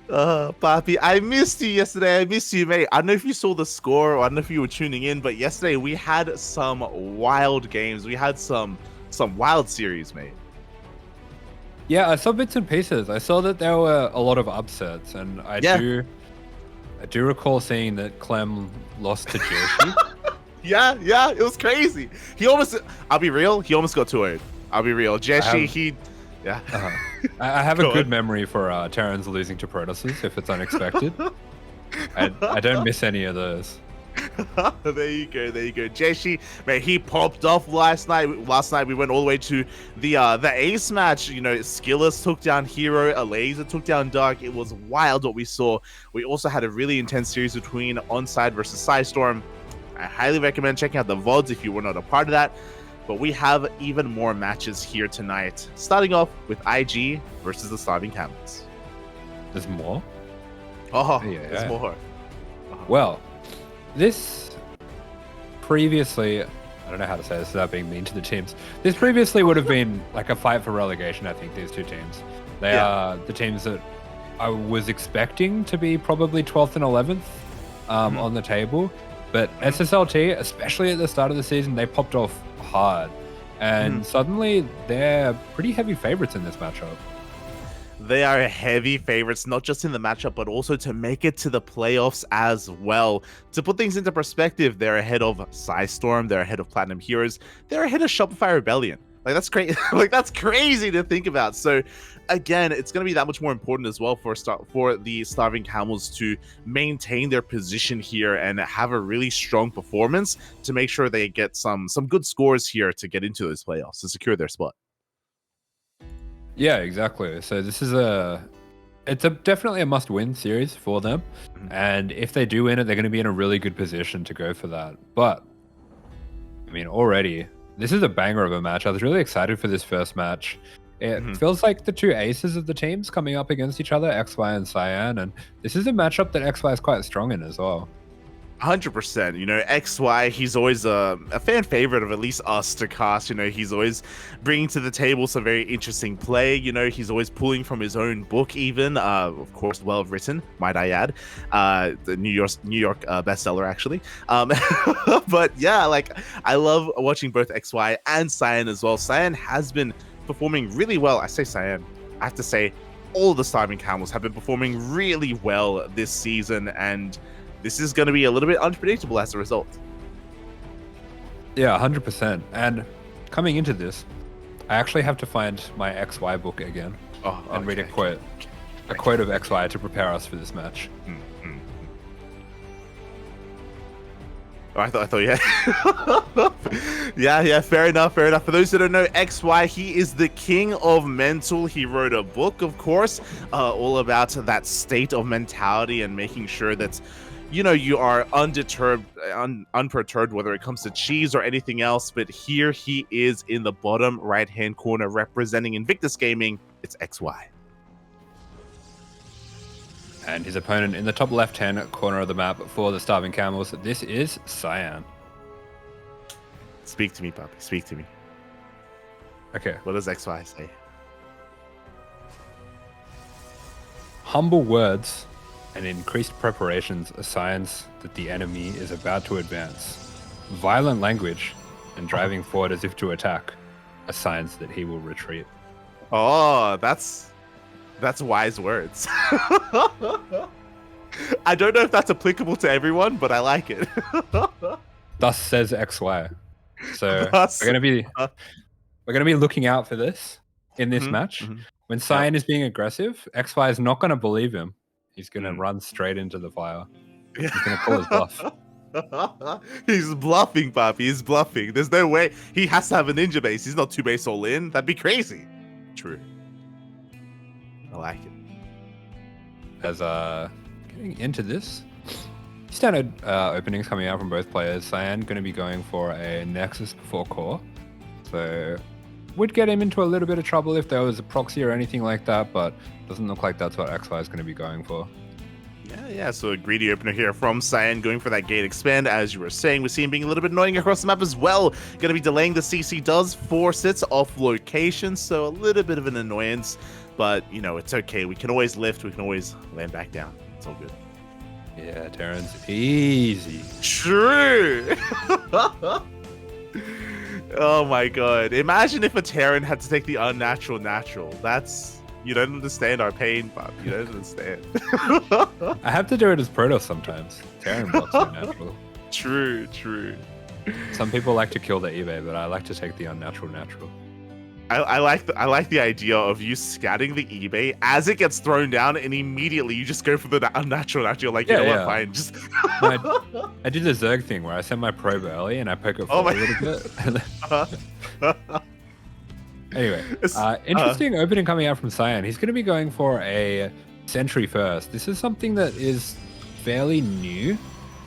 Papi, I missed you yesterday. I missed you, mate. I don't know if you saw the score or I don't know if you were tuning in, but yesterday we had some wild games. We had some wild series, mate. Yeah, I saw bits and pieces. I saw that there were a lot of upsets, and I do recall seeing that Clem lost to Jersey. Yeah, it was crazy. I'll be real, he almost got 2-0. I'll be real. Jeshi, yeah. I have a good memory for Terrans losing to Protoss if it's unexpected. I don't miss any of those. There you go. Jeshi, man, he popped off last night. We went all the way to the ace match. You know, Skillers took down Hero, Alazer took down Dark. It was wild what we saw. We also had a really intense series between Onside versus Psystorm. I highly recommend checking out the VODs if you were not a part of that. But we have even more matches here tonight. Starting off with IG versus the Starving Camels. There's more? Oh, yeah. There's more. Well, this previously, I don't know how to say this without being mean to the teams. This previously would have been like a fight for relegation, I think, these two teams. They are the teams that I was expecting to be probably 12th and 11th on the table. But SSLT, especially at the start of the season, they popped off hard. And suddenly they're pretty heavy favorites in this matchup. They are heavy favorites, not just in the matchup, but also to make it to the playoffs as well. To put things into perspective, they're ahead of Psystorm, they're ahead of Platinum Heroes, they're ahead of Shopify Rebellion. Like, that's crazy. Like, that's crazy to think about. So, again, it's going to be that much more important as well for the Starving Camels to maintain their position here and have a really strong performance to make sure they get some good scores here to get into those playoffs to secure their spot. Yeah, exactly. So this is definitely a must-win series for them. And if they do win it, they're going to be in a really good position to go for that. But, I mean, already, this is a banger of a match. I was really excited for this first match. It feels like the two aces of the teams coming up against each other, XY and Cyan. And this is a matchup that XY is quite strong in as well. 100%. You know, XY, he's always a fan favorite of at least us to cast. You know, he's always bringing to the table some very interesting play. You know, he's always pulling from his own book, even. Of course, well written, might I add. The New York bestseller, actually. But yeah, like, I love watching both XY and Cyan as well. Cyan has been performing really well. I say Cyan, I have to say all the Starving Camels have been performing really well this season, and this is going to be a little bit unpredictable as a result. Yeah, 100%. And coming into this, I actually have to find my XY book again and read a quote of XY to prepare us for this match. Oh, I thought, yeah. yeah, fair enough. For those that don't know, XY, he is the king of mental. He wrote a book, of course, all about that state of mentality and making sure that, you know, you are unperturbed, whether it comes to cheese or anything else. But here he is in the bottom right-hand corner representing Invictus Gaming. It's XY. And his opponent in the top left-hand corner of the map for the Starving Camels, this is Cyan. Speak to me, puppy. Speak to me. Okay. What does XY say? Humble words and increased preparations are signs that the enemy is about to advance. Violent language and driving forward as if to attack are signs that he will retreat. Oh, that's wise words. I don't know if that's applicable to everyone, but I like it. Thus says XY. So we're gonna be looking out for this in this match. When Cyan is being aggressive, XY is not gonna believe him. He's gonna run straight into the fire. He's gonna call his bluff. He's bluffing, Papi. He's bluffing. There's no way. He has to have a ninja base. He's not 2 base all in. That'd be crazy. True. I like it. As getting into this, standard openings coming out from both players. Cyan going to be going for a Nexus before core, so would get him into a little bit of trouble if there was a proxy or anything like that, but doesn't look like that's what XY is going to be going for. Yeah, so a greedy opener here from Cyan going for that gate expand. As you were saying, we see him being a little bit annoying across the map as well. Going to be delaying the CC, does force it off location, so a little bit of an annoyance. But, you know, it's okay. We can always lift. We can always land back down. It's all good. Yeah, Terran's easy. True! Oh my god. Imagine if a Terran had to take the unnatural natural. That's... You don't understand our pain, Bob. You don't understand. I have to do it as Protoss sometimes. Terran blocks are natural. True, true. Some people like to kill the eBay, but I like to take the unnatural natural. I like the idea of you scouting the eBay as it gets thrown down, and immediately you just go for the unnatural natural. Like, you know what, fine. Just I do the Zerg thing where I send my probe early and I poke it forward a little bit. Anyway, interesting opening coming out from Cyan. He's going to be going for a sentry first. This is something that is fairly new.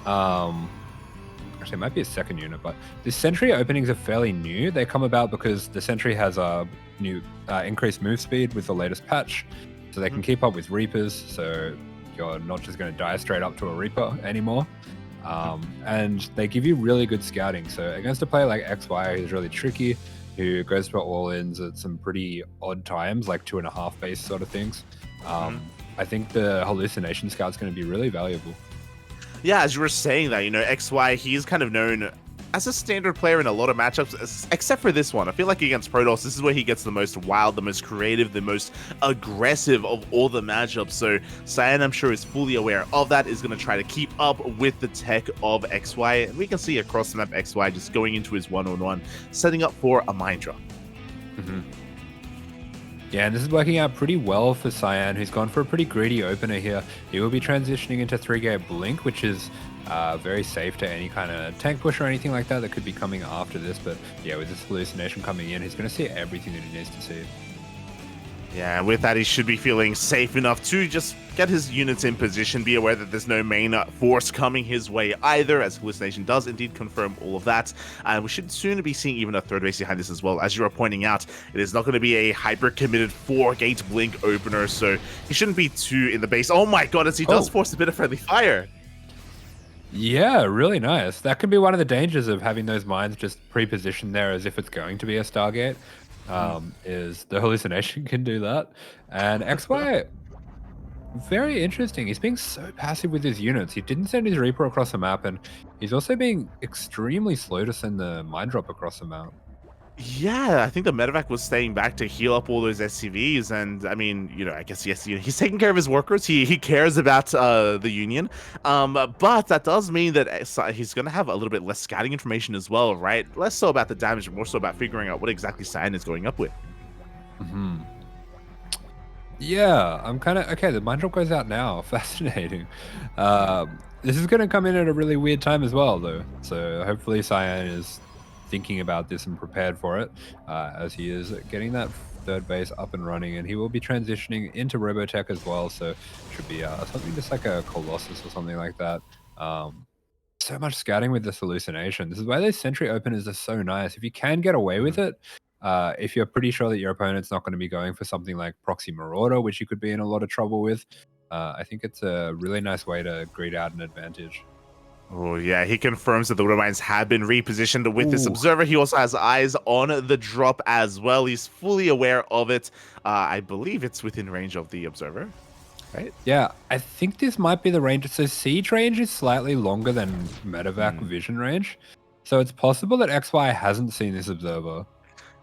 Actually, it might be a second unit, but the sentry openings are fairly new. They come about because the sentry has a new increased move speed with the latest patch, so they can keep up with Reapers, so you're not just going to die straight up to a Reaper anymore. And they give you really good scouting. So against a player like XY, who's really tricky, who goes for all-ins at some pretty odd times, like 2.5 base sort of things. I think the hallucination scout's going to be really valuable. Yeah, as you were saying that, you know, XY, he's kind of known as a standard player in a lot of matchups, except for this one. I feel like against Protoss, this is where he gets the most wild, the most creative, the most aggressive of all the matchups. So Cyan, I'm sure, is fully aware of that, is going to try to keep up with the tech of XY. And we can see across the map XY just going into his one-on-one, setting up for a mine drop. Yeah, and this is working out pretty well for Cyan, who's gone for a pretty greedy opener here. He will be transitioning into 3-gate Blink, which is very safe to any kind of tank push or anything like that could be coming after this. But yeah, with this hallucination coming in, he's going to see everything that he needs to see. Yeah, with that, he should be feeling safe enough to just get his units in position, be aware that there's no main force coming his way either, as hallucination does indeed confirm all of that. And we should soon be seeing even a third base behind this as well. As you are pointing out, it is not going to be a hyper-committed 4-gate Blink opener, so he shouldn't be too in the base. Oh my god, as he does force a bit of friendly fire. Yeah, really nice. That could be one of the dangers of having those mines just pre-positioned there as if it's going to be a Stargate. Is the hallucination can do that. And XY, very interesting. He's being so passive with his units. He didn't send his Reaper across the map, and he's also being extremely slow to send the mine drop across the map. Yeah, I think the medevac was staying back to heal up all those SCVs, and I mean, you know, I guess yes, he's taking care of his workers. He cares about the Union, but that does mean that he's gonna have a little bit less scouting information as well, right? Less so about the damage, more so about figuring out what exactly Cyan is going up with. Yeah, I'm kind of okay. The mine drop goes out now. Fascinating. This is going to come in at a really weird time as well, though. So hopefully Cyan is thinking about this and prepared for it, as he is getting that third base up and running, and he will be transitioning into Robotech as well. So should be something just like a Colossus or something like that. So much scouting with this hallucination. This is why those sentry openers are so nice. If you can get away with it, if you're pretty sure that your opponent's not going to be going for something like Proxy Marauder, which you could be in a lot of trouble with, I think it's a really nice way to greed out an advantage. Oh yeah, he confirms that the Widow Mines have been repositioned with this observer. He also has eyes on the drop as well. He's fully aware of it. I believe it's within range of the observer, right? Yeah, I think this might be the range. So siege range is slightly longer than medevac vision range. So it's possible that XY hasn't seen this observer.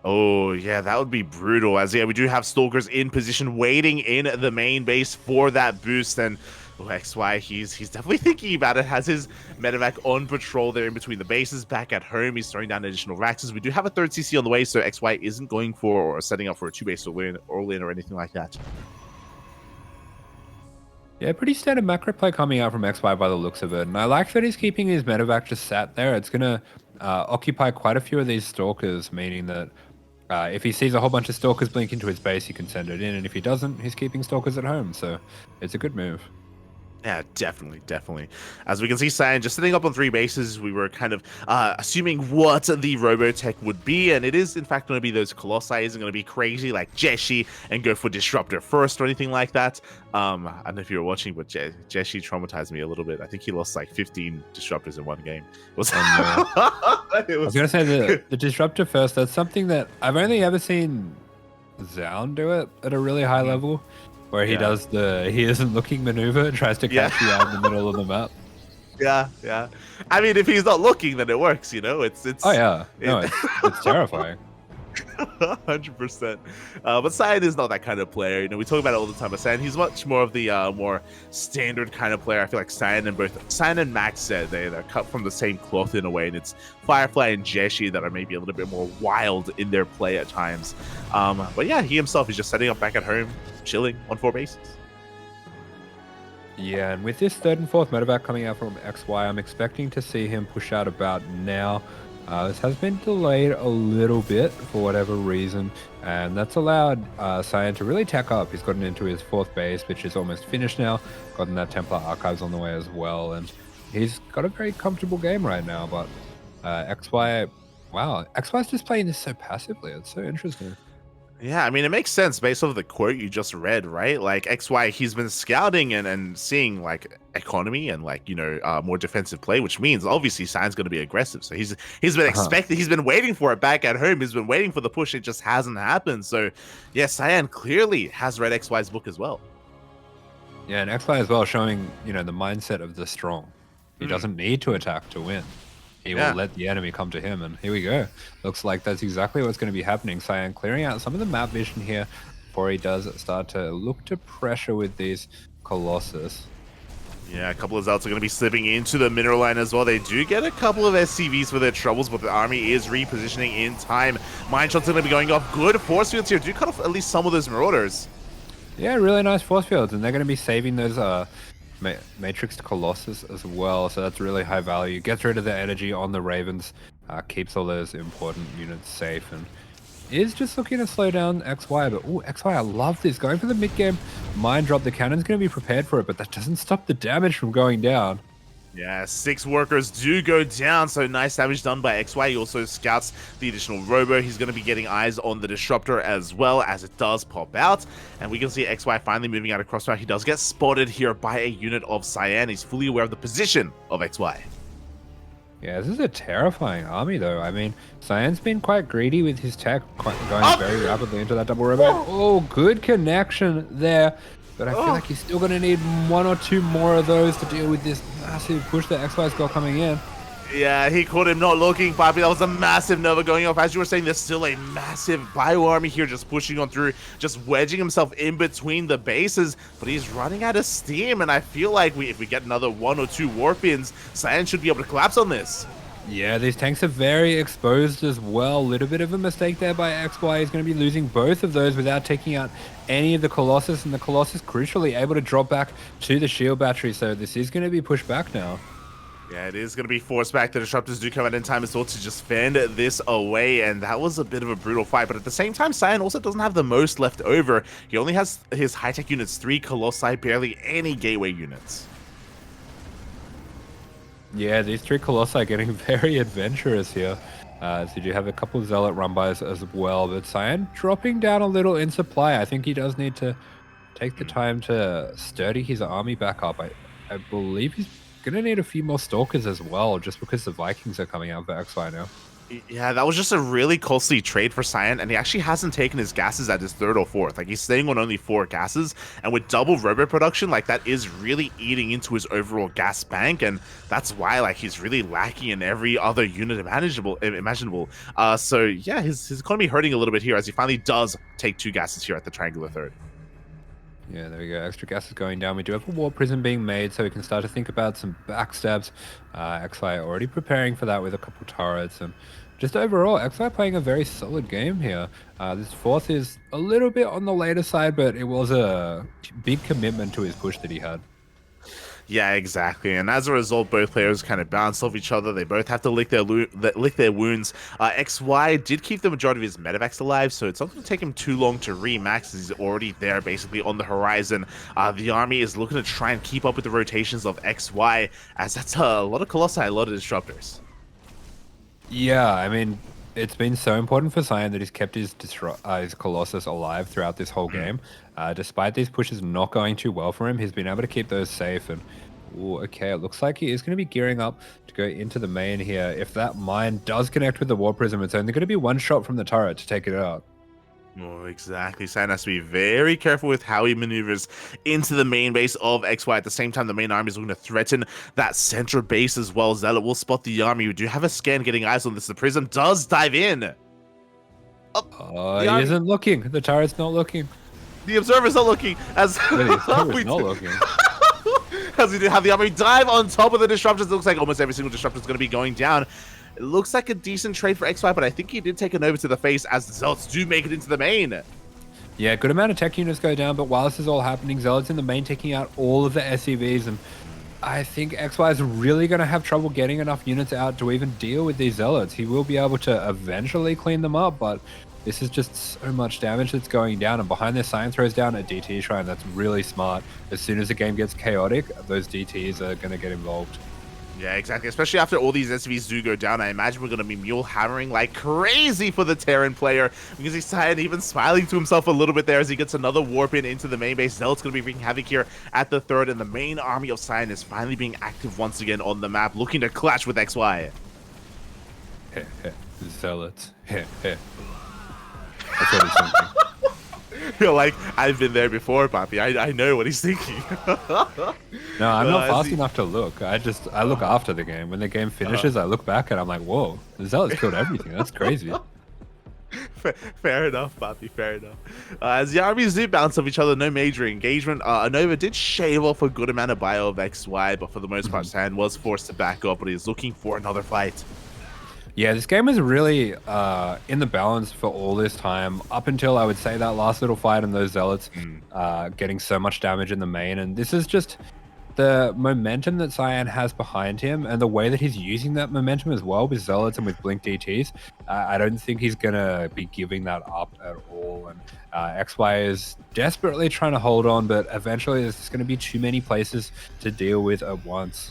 Oh, yeah, that would be brutal. As, yeah, we do have Stalkers in position waiting in the main base for that boost. And XY, he's definitely thinking about it. Has his medevac on patrol there in between the bases. Back at home, he's throwing down additional Raxes. We do have a third CC on the way, so XY isn't going for or setting up for a 2-base all-in or anything like that. Yeah, pretty standard macro play coming out from XY by the looks of it. And I like that he's keeping his medevac just sat there. It's going to occupy quite a few of these Stalkers, meaning that if he sees a whole bunch of Stalkers blink into his base, he can send it in. And if he doesn't, he's keeping Stalkers at home. So it's a good move. Yeah, definitely, definitely. As we can see, Cyan just setting up on 3 bases. We were kind of assuming what the Robotech would be, and it is in fact going to be those Colossi. Isn't going to be crazy like Jeshi and go for Disruptor first or anything like that. I don't know if you were watching, but Jeshi traumatized me a little bit. I think he lost like 15 Disruptors in one game. It was, I was going to say the Disruptor first. That's something that I've only ever seen Zaun do it at a really high level. Where he does the he isn't looking maneuver and tries to catch you out in the middle of the map. Yeah. I mean, if he's not looking, then it works, you know? It's Oh yeah. No, it's terrifying. 100%. But Cyan is not that kind of player. You know, we talk about it all the time, but Cyan, he's much more of the more standard kind of player. I feel like Cyan and MacSed, they're cut from the same cloth in a way, and it's Firefly and Jeshi that are maybe a little bit more wild in their play at times. But yeah, he himself is just setting up back at home, chilling on 4 bases. Yeah, and with this 3rd and 4th medevac coming out from XY, I'm expecting to see him push out about now. This has been delayed a little bit for whatever reason, and that's allowed Cyan to really tack up. He's gotten into his 4th base, which is almost finished now, gotten that Templar Archives on the way as well, and he's got a very comfortable game right now, but XY, wow, XY's just playing this so passively. It's so interesting. Yeah, I mean, it makes sense based off the quote you just read, right? Like, XY, he's been scouting and seeing, like, economy and, like, you know, more defensive play, which means, obviously, Cyan's going to be aggressive. So he's been expecting, he's been waiting for it back at home. He's been waiting for the push. It just hasn't happened. So, yeah, Cyan clearly has read XY's book as well. Yeah, and XY as well showing, you know, the mindset of the strong. He doesn't need to attack to win. He will let the enemy come to him, and here we go. Looks like that's exactly what's going to be happening. Cyan clearing out some of the map vision here before he does start to look to pressure with these Colossus. Yeah, a couple of Zelts are going to be slipping into the mineral line as well. They do get a couple of SCVs for their troubles, but the army is repositioning in time. Mine shots are going to be going off. Good force fields here. Do cut off at least some of those Marauders. Yeah, really nice force fields, and they're going to be saving those Matrix Colossus as well, so that's really high value. Gets rid of the energy on the Ravens, keeps all those important units safe, and is just looking to slow down XY. But XY, I love this. Going for the mid game mine drop. The cannon's going to be prepared for it, but that doesn't stop the damage from going down. Yeah, 6 workers do go down, so nice damage done by XY. He also scouts the additional Robo. He's going to be getting eyes on the Disruptor as well as it does pop out. And we can see XY finally moving out of crossfire. He does get spotted here by a unit of Cyan. He's fully aware of the position of XY. Yeah, this is a terrifying army, though. I mean, Cyan's been quite greedy with his tech, going very rapidly into that double Robo. Oh, good connection there. But I feel like he's still going to need 1 or 2 more of those to deal with this massive push that XY's got coming in. Yeah, he caught him not looking, Papi. That was a massive Nova going off. As you were saying, there's still a massive bio army here just pushing on through, just wedging himself in between the bases. But he's running out of steam, and I feel like if we get another 1 or 2 Warpins, Cyan should be able to collapse on this. Yeah, these tanks are very exposed as well. A little bit of a mistake there by XY. He's going to be losing both of those without taking out any of the Colossus, and the Colossus crucially able to drop back to the shield battery, so this is going to be pushed back now. Yeah, it is going to be forced back. The Disruptors do come out in time as well to just fend this away, and that was a bit of a brutal fight. But at the same time, Cyan also doesn't have the most left over. He only has his high-tech units, 3 Colossi, barely any gateway units. Yeah, these 3 Colossi are getting very adventurous here. So you do have a couple of Zealot run-bys as well, but Cyan dropping down a little in supply. I think he does need to take the time to sturdy his army back up. I believe he's going to need a few more Stalkers as well, just because the Vikings are coming out for XY now. Yeah, that was just a really costly trade for Cyan, and he actually hasn't taken his gases at his 3rd or 4th. Like, he's staying on only 4 gases, and with double Robo production, like, that is really eating into his overall gas bank, and that's why, like, he's really lacking in every other unit imaginable. So, yeah, his economy hurting a little bit here as he finally does take 2 gases here at the triangular 3rd. Yeah, there we go. Extra gas is going down. We do have a War Prison being made, so we can start to think about some backstabs. XY already preparing for that with a couple turrets, and just overall, XY playing a very solid game here. This 4th is a little bit on the later side, but it was a big commitment to his push that he had. Yeah, exactly. And as a result, both players kind of bounce off each other. They both have to lick their wounds. XY did keep the majority of his medevacs alive, so it's not going to take him too long to re-max. He's already there, basically on the horizon. The army is looking to try and keep up with the rotations of XY, as that's a lot of Colossi, a lot of disruptors. Yeah, I mean, it's been so important for Cyan that he's kept his Colossus alive throughout this whole game. Despite these pushes not going too well for him, he's been able to keep those safe. And ooh, okay, it looks like he is going to be gearing up to go into the main here. If that mine does connect with the War Prism, it's only going to be one shot from the turret to take it out. Oh, exactly. Cyan has to be very careful with how he maneuvers into the main base of XY. At the same time, the main army is going to threaten that center base as well. Zealot will spot the army. We do have a scan getting eyes on this. The Prism does dive in. Oh, he isn't looking. The turret's not looking. The Observer's not looking. As Not looking. As we do have the army dive on top of the disruptors. It looks like almost every single disruptor is going to be going down. It looks like a decent trade for XY, but I think he did take an over to the face as the Zealots do make it into the main. Yeah, good amount of tech units go down, but while this is all happening, Zealots in the main taking out all of the SCVs, and I think XY is really going to have trouble getting enough units out to even deal with these Zealots. He will be able to eventually clean them up, but this is just so much damage that's going down, and behind this, Cyan throws down a DT shrine. That's really smart. As soon as the game gets chaotic, those DTs are going to get involved. Yeah, exactly. Especially after all these SCVs do go down, I imagine we're going to be mule hammering like crazy for the Terran player. Because he's Cyan even smiling to himself a little bit there as he gets another warp in into the main base. Zealot's going to be wreaking havoc here at the third, and the main army of Cyan is finally being active once again on the map, looking to clash with XY. Zealots. That's what he's thinking. You're like, I've been there before, Papi. I know what he's thinking. No, I'm not fast enough to look. I look after the game. When the game finishes, I look back and I'm like, whoa, the Zealots killed everything. That's crazy. Fair enough, Papi, fair enough. As the armies do bounce off each other, no major engagement. Anova did shave off a good amount of bio of XY, but for the most part, Cyan was forced to back up, but he's looking for another fight. Yeah, this game was really in the balance for all this time, up until I would say that last little fight and those Zealots getting so much damage in the main. And this is just the momentum that Cyan has behind him and the way that he's using that momentum as well with Zealots and with Blink DTs. I don't think he's going to be giving that up at all. And XY is desperately trying to hold on, but eventually there's just going to be too many places to deal with at once.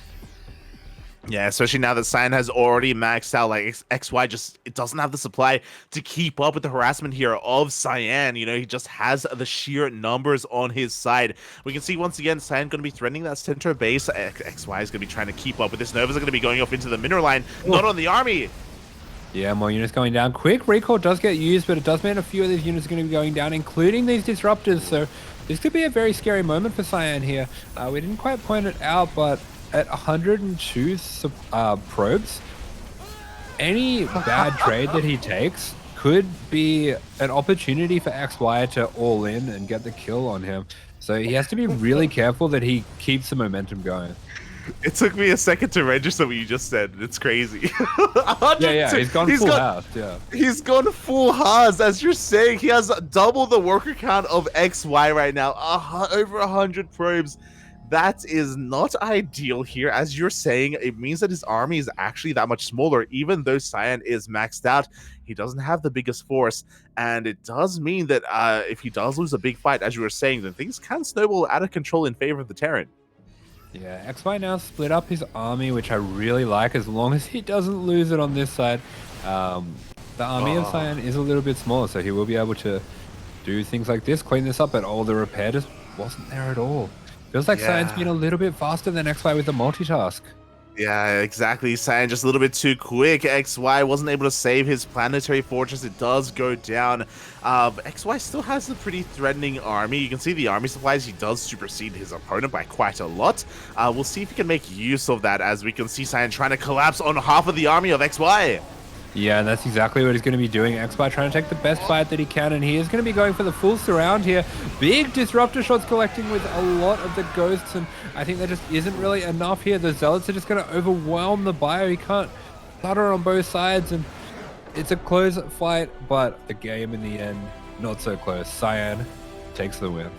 Yeah, especially now that Cyan has already maxed out, like XY it doesn't have the supply to keep up with the harassment here of Cyan. You know, he just has the sheer numbers on his side. We can see once again, Cyan going to be threatening that center base. XY is going to be trying to keep up with this. Novas are going to be going off into the mineral line, not on the army. Yeah, more units going down. Quick recall does get used, but it does mean a few of these units are going to be going down, including these disruptors. So this could be a very scary moment for Cyan here. We didn't quite point it out, but at 102 probes, any bad trade that he takes could be an opportunity for XY to all in and get the kill on him. So he has to be really careful that he keeps the momentum going. It took me a second to register what you just said. It's crazy. Yeah, he's gone full house. Yeah, he's gone full house, as you're saying. He has double the worker count of XY right now. Over 100 probes. That is not ideal here. As you're saying, it means that his army is actually that much smaller. Even though Cyan is maxed out, he doesn't have the biggest force. And it does mean that if he does lose a big fight, as you were saying, then things can snowball out of control in favor of the Terran. Yeah, XY now split up his army, which I really like, as long as he doesn't lose it on this side. The army of Cyan is a little bit smaller, so he will be able to do things like this, clean this up, but all the repair just wasn't there at all. Feels like Cyan's been a little bit faster than XY with the multitask. Yeah, exactly. Cyan just a little bit too quick. XY wasn't able to save his planetary fortress. It does go down. XY still has a pretty threatening army. You can see the army supplies. He does supersede his opponent by quite a lot. We'll see if he can make use of that, as we can see Cyan trying to collapse on half of the army of XY. Yeah, and that's exactly what he's going to be doing. XY trying to take the best fight that he can, and he is going to be going for the full surround here. Big disruptor shots collecting with a lot of the ghosts, and I think there just isn't really enough here. The Zealots are just going to overwhelm the bio. He can't stutter on both sides, and it's a close fight, but the game in the end, not so close. Cyan takes the win.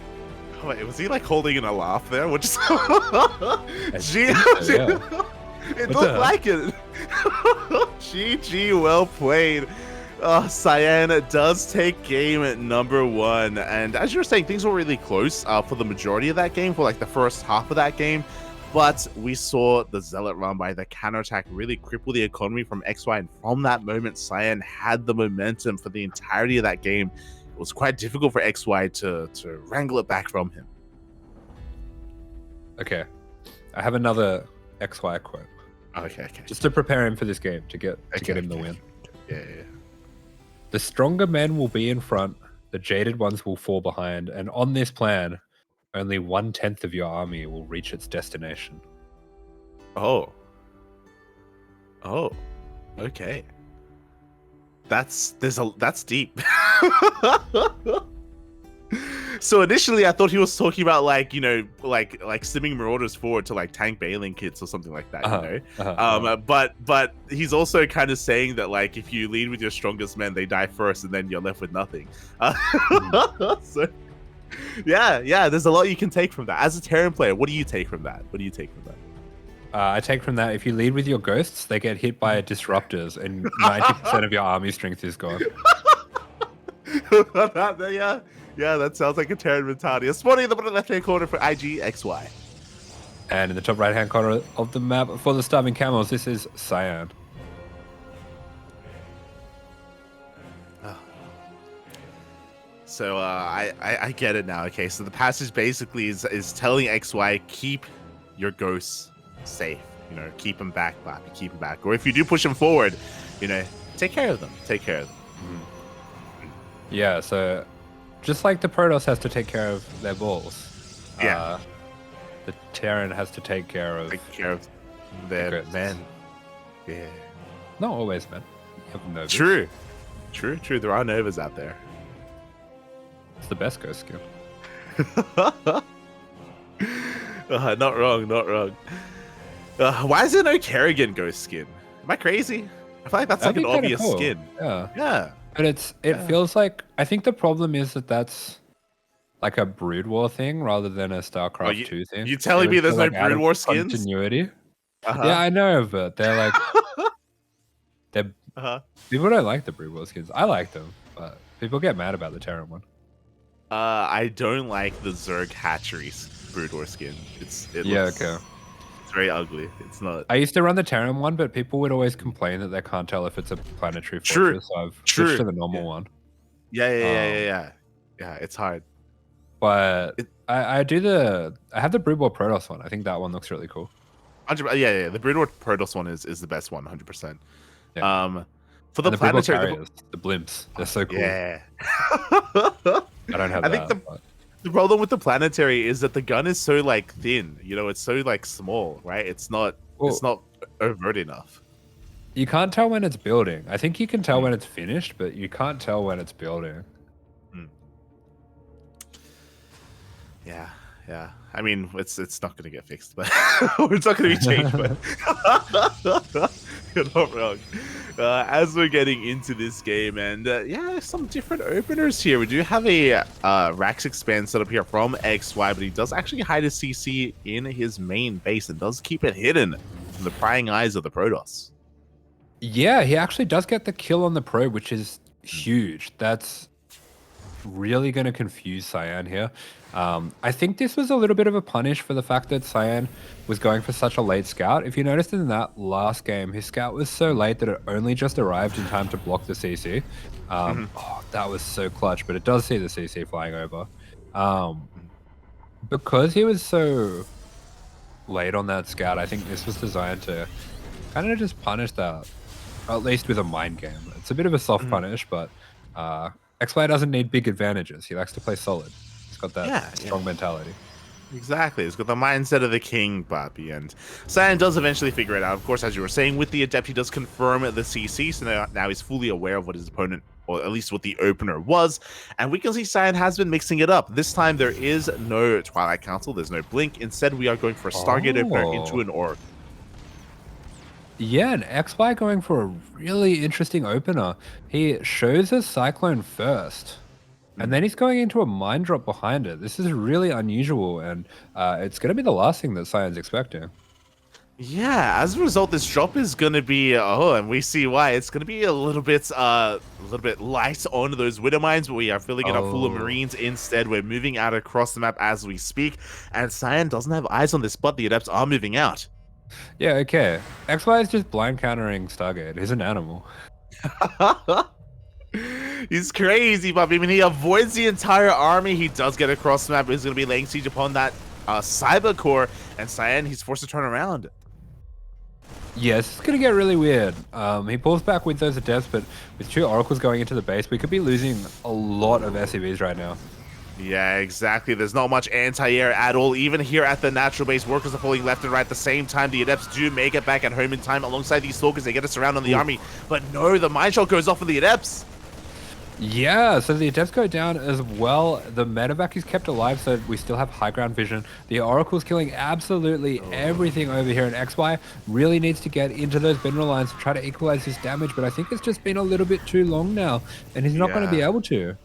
Wait, was he like holding in a laugh there? Which is G Yeah. it What the looked hell? like it. GG, well played. Cyan does take game at number 1, and as you were saying, things were really close for the majority of that game, for like the first half of that game. But we saw the Zealot run by the counterattack really cripple the economy from XY, and from that moment, Cyan had the momentum for the entirety of that game. It was quite difficult for XY to wrangle it back from him. Okay, I have another XY quote. Okay. Just to prepare him for this game, to get him the win. Yeah. The stronger men will be in front, the jaded ones will fall behind, and on this plan, only 1/10 of your army will reach its destination. Oh, okay. That's deep. So initially, I thought he was talking about like simming marauders forward to like tank bailing kits or something like that, But he's also kind of saying that like if you lead with your strongest men, they die first, and then you're left with nothing. So yeah, there's a lot you can take from that. As a Terran player, what do you take from that? I take from that, if you lead with your ghosts, they get hit by disruptors, and 90% of your army strength is gone. Yeah, that sounds like a Terran mentality. A spawning in the bottom left-hand corner for IGXY. And in the top right-hand corner of the map for the starving camels, this is Cyan. So I get it now. Okay, so the passage basically is telling XY, keep your ghosts safe. You know, keep them back, Bobby, keep them back. Or if you do push them forward, you know, take care of them. Yeah, so just like the Protoss has to take care of their balls, the Terran has to take care of their men. Yeah. Not always, man. True. There are Novas out there. It's the best ghost skill. Not wrong. Why is there no Kerrigan ghost skin? Am I crazy? I feel like that's like an obvious skin. Yeah. But it feels like, I think the problem is that that's like a Brood War thing rather than a StarCraft 2 thing. You telling me there's no like Brood War skins? Continuity. Yeah, I know, but they're like people don't like the Brood War skins. I like them, but people get mad about the Terran one. I don't like the Zerg Hatcheries Brood War skin. Okay. It's very ugly. It's not. I used to run the Terran one, but people would always complain that they can't tell if it's a planetary fortress. So I've switched to the normal one. Yeah. It's hard. But I have the Brood War Protoss one. I think that one looks really cool. Yeah. The Brood War Protoss one is the best one, 100%. Yeah. For the planetary carriers, the blimps, they're so cool. Yeah. I don't have that. I think the problem with the planetary is that the gun is so like thin. You know, it's so like small, right? It's not overt enough. You can't tell when it's building. I think you can tell when it's finished, but you can't tell when it's building. Yeah. I mean, it's not going to get fixed, but it's not going to be changed. But you're not wrong. As we're getting into this game, and some different openers here. We do have a Rax expand set up here from XY, but he does actually hide his CC in his main base and does keep it hidden from the prying eyes of the Protoss. Yeah, he actually does get the kill on the probe, which is huge. That's really going to confuse Cyan here. I think this was a little bit of a punish for the fact that Cyan was going for such a late scout. If you noticed in that last game, his scout was so late that it only just arrived in time to block the CC. That was so clutch, but it does see the CC flying over. Because he was so late on that scout, I think this was designed to kind of just punish that, or at least with a mind game. It's a bit of a soft punish, but XY doesn't need big advantages. He likes to play solid. He's got that strong mentality. Exactly. He's got the mindset of the king, Bobby. And Cyan does eventually figure it out. Of course, as you were saying, with the Adept, he does confirm the CC. So now he's fully aware of what his opponent, or at least what the opener was. And we can see Cyan has been mixing it up. This time, there is no Twilight Council. There's no Blink. Instead, we are going for a Stargate opener into an Orb. Yeah, and XY going for a really interesting opener. He shows a Cyclone first. And then he's going into a mine drop behind it. This is really unusual, and it's going to be the last thing that Cyan's expecting. Yeah, as a result, this drop is gonna be and we see why. It's gonna be a little bit light on those widow mines, but we are filling it up full of marines instead. We're moving out across the map as we speak, and Cyan doesn't have eyes on this, but the adepts are moving out. Yeah, okay. XY is just blind countering Stargate. He's an animal. He's crazy, but I mean, he avoids the entire army. He does get across the map. He's going to be laying siege upon that cyber core, and Cyan, he's forced to turn around. Yes, it's going to get really weird. He pulls back with those adepts, but with 2 oracles going into the base, we could be losing a lot of SCVs right now. Yeah, exactly. There's not much anti-air at all. Even here at the natural base, workers are falling left and right at the same time. The adepts do make it back at home in time alongside these stalkers. They get us around on the army, but no, the mine shot goes off for the adepts. Yeah, so the adepts go down as well. The medevac is kept alive, so we still have high ground vision. The oracle's killing absolutely everything over here, and XY really needs to get into those mineral lines to try to equalize his damage, but I think it's just been a little bit too long now, and he's not going to be able to.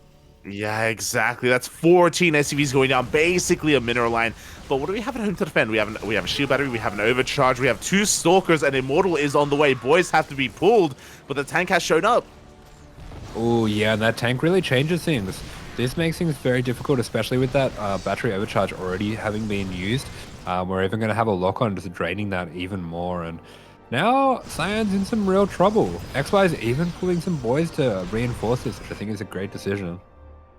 Yeah, exactly. That's 14 SCVs going down, basically a mineral line. But what do we have at home to defend? We have a shield battery, we have an overcharge, we have 2 stalkers, and Immortal is on the way. Boys have to be pulled, but the tank has shown up. Oh yeah, and that tank really changes things. This makes things very difficult, especially with that battery overcharge already having been used. We're even going to have a lock-on just draining that even more. And now Cyan's in some real trouble. XY is even pulling some boys to reinforce this, which I think is a great decision.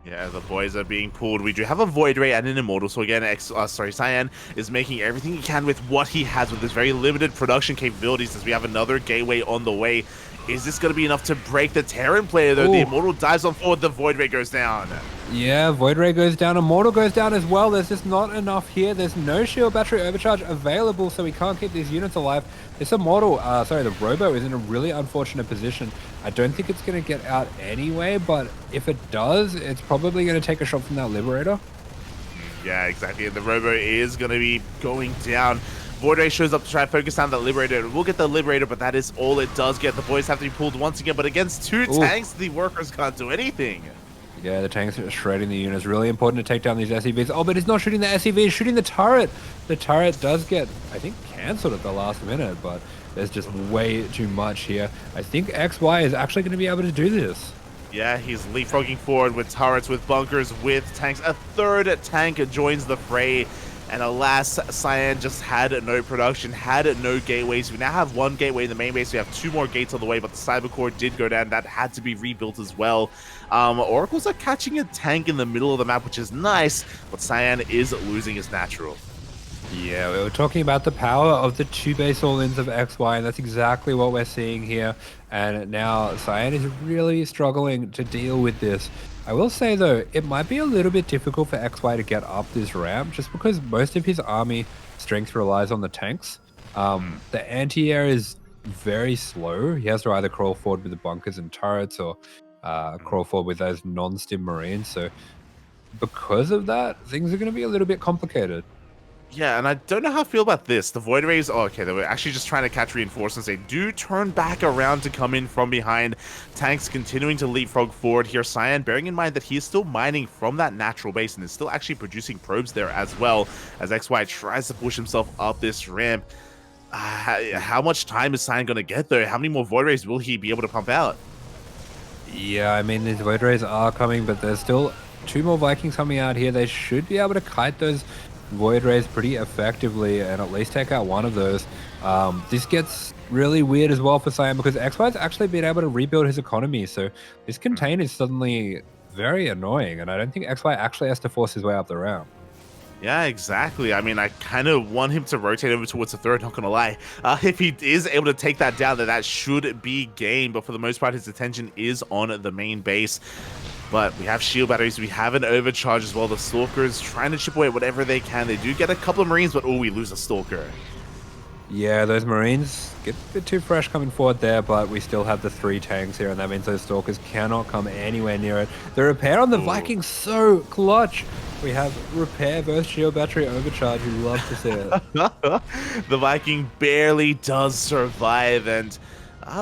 Yeah, the boys are being pulled. We do have a Void Ray and an Immortal, so again, Cyan is making everything he can with what he has with his very limited production capabilities, as we have another gateway on the way. Is this going to be enough to break the Terran player, though? Ooh. The Immortal dives on forward, the Void Ray goes down. Yeah, Void Ray goes down, Immortal goes down as well. There's just not enough here. There's no shield battery overcharge available, so we can't keep these units alive. This Immortal, the Robo is in a really unfortunate position. I don't think it's going to get out anyway, but if it does, it's probably going to take a shot from that Liberator. Yeah, exactly. The Robo is going to be going down. Void Ray shows up to try and focus on the Liberator. We'll get the Liberator, but that is all it does get. The boys have to be pulled once again, but against 2 tanks, the workers can't do anything. Yeah, the tanks are shredding the units. Really important to take down these SCVs. Oh, but he's not shooting the SCV, he's shooting the turret. The turret does get, I think, cancelled at the last minute, but there's just way too much here. I think XY is actually going to be able to do this. Yeah, he's leapfrogging forward with turrets, with bunkers, with tanks. A 3rd tank joins the fray. And alas, Cyan just had no production, had no gateways. We now have 1 gateway in the main base. We have 2 more gates on the way, but the cyber core did go down. That had to be rebuilt as well. Oracles are catching a tank in the middle of the map, which is nice, but Cyan is losing his natural. Yeah, we were talking about the power of the 2 base all-ins of XY, and that's exactly what we're seeing here. And now Cyan is really struggling to deal with this. I will say though, it might be a little bit difficult for XY to get up this ramp, just because most of his army strength relies on the tanks. The anti-air is very slow. He has to either crawl forward with the bunkers and turrets, or crawl forward with those non-stim marines. So because of that, things are going to be a little bit complicated. Yeah, and I don't know how I feel about this. The Void Rays, okay, they were actually just trying to catch reinforcements. They do turn back around to come in from behind. Tanks continuing to leapfrog forward here. Cyan, bearing in mind that he is still mining from that natural base and is still actually producing probes there as well, as XY tries to push himself up this ramp. How much time is Cyan going to get there? How many more Void Rays will he be able to pump out? Yeah, I mean, these Void Rays are coming, but there's still 2 more Vikings coming out here. They should be able to kite those Void Rays pretty effectively and at least take out 1 of those. This gets really weird as well for Cyan, because XY's actually been able to rebuild his economy, so this contain is suddenly very annoying, and I don't think XY actually has to force his way up the ramp. Yeah, exactly. I mean, I kind of want him to rotate over towards the 3rd, not gonna lie. If he is able to take that down, then that should be game, but for the most part, his attention is on the main base. But we have shield batteries, we have an overcharge as well. The Stalkers trying to chip away whatever they can. They do get a couple of Marines, but we lose a Stalker. Yeah, those Marines get a bit too fresh coming forward there, but we still have the 3 tanks here, and that means those Stalkers cannot come anywhere near it. The repair on the Vikings, so clutch. We have repair versus shield battery overcharge. We love to see it. The Viking barely does survive, and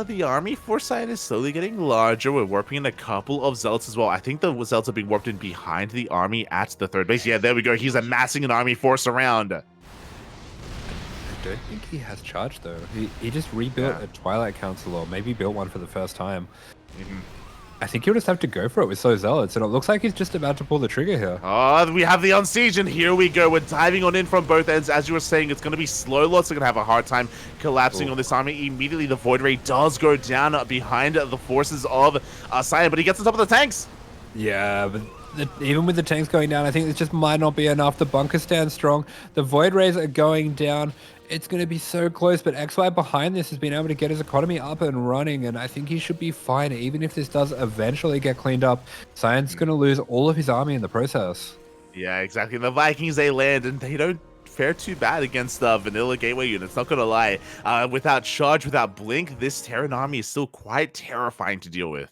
The army for Cyan is slowly getting larger. We're warping in a couple of Zealots as well. I think the Zealots are being warped in behind the army at the third base. Yeah, there we go. He's amassing an army force around. I don't think he has charge though. He just rebuilt a Twilight Council, or maybe built one for the first time. I think he'll just have to go for it with so Zealots, and it looks like he's just about to pull the trigger here. Oh, we have the Unsiege, and here we go. We're diving on in from both ends. As you were saying, it's going to be slow. Lots are going to have a hard time collapsing on this army. Immediately, the Void Ray does go down behind the forces of Cyan, but he gets on top of the tanks. Yeah, but even with the tanks going down, I think it just might not be enough. The bunker stands strong. The Void Rays are going down. It's going to be so close, but XY behind this has been able to get his economy up and running, and I think he should be fine. Even if this does eventually get cleaned up, Cyan's going to lose all of his army in the process. Yeah, exactly. The Vikings, they land, and they don't fare too bad against the vanilla gateway units, not going to lie. Without charge, without blink, this Terran army is still quite terrifying to deal with.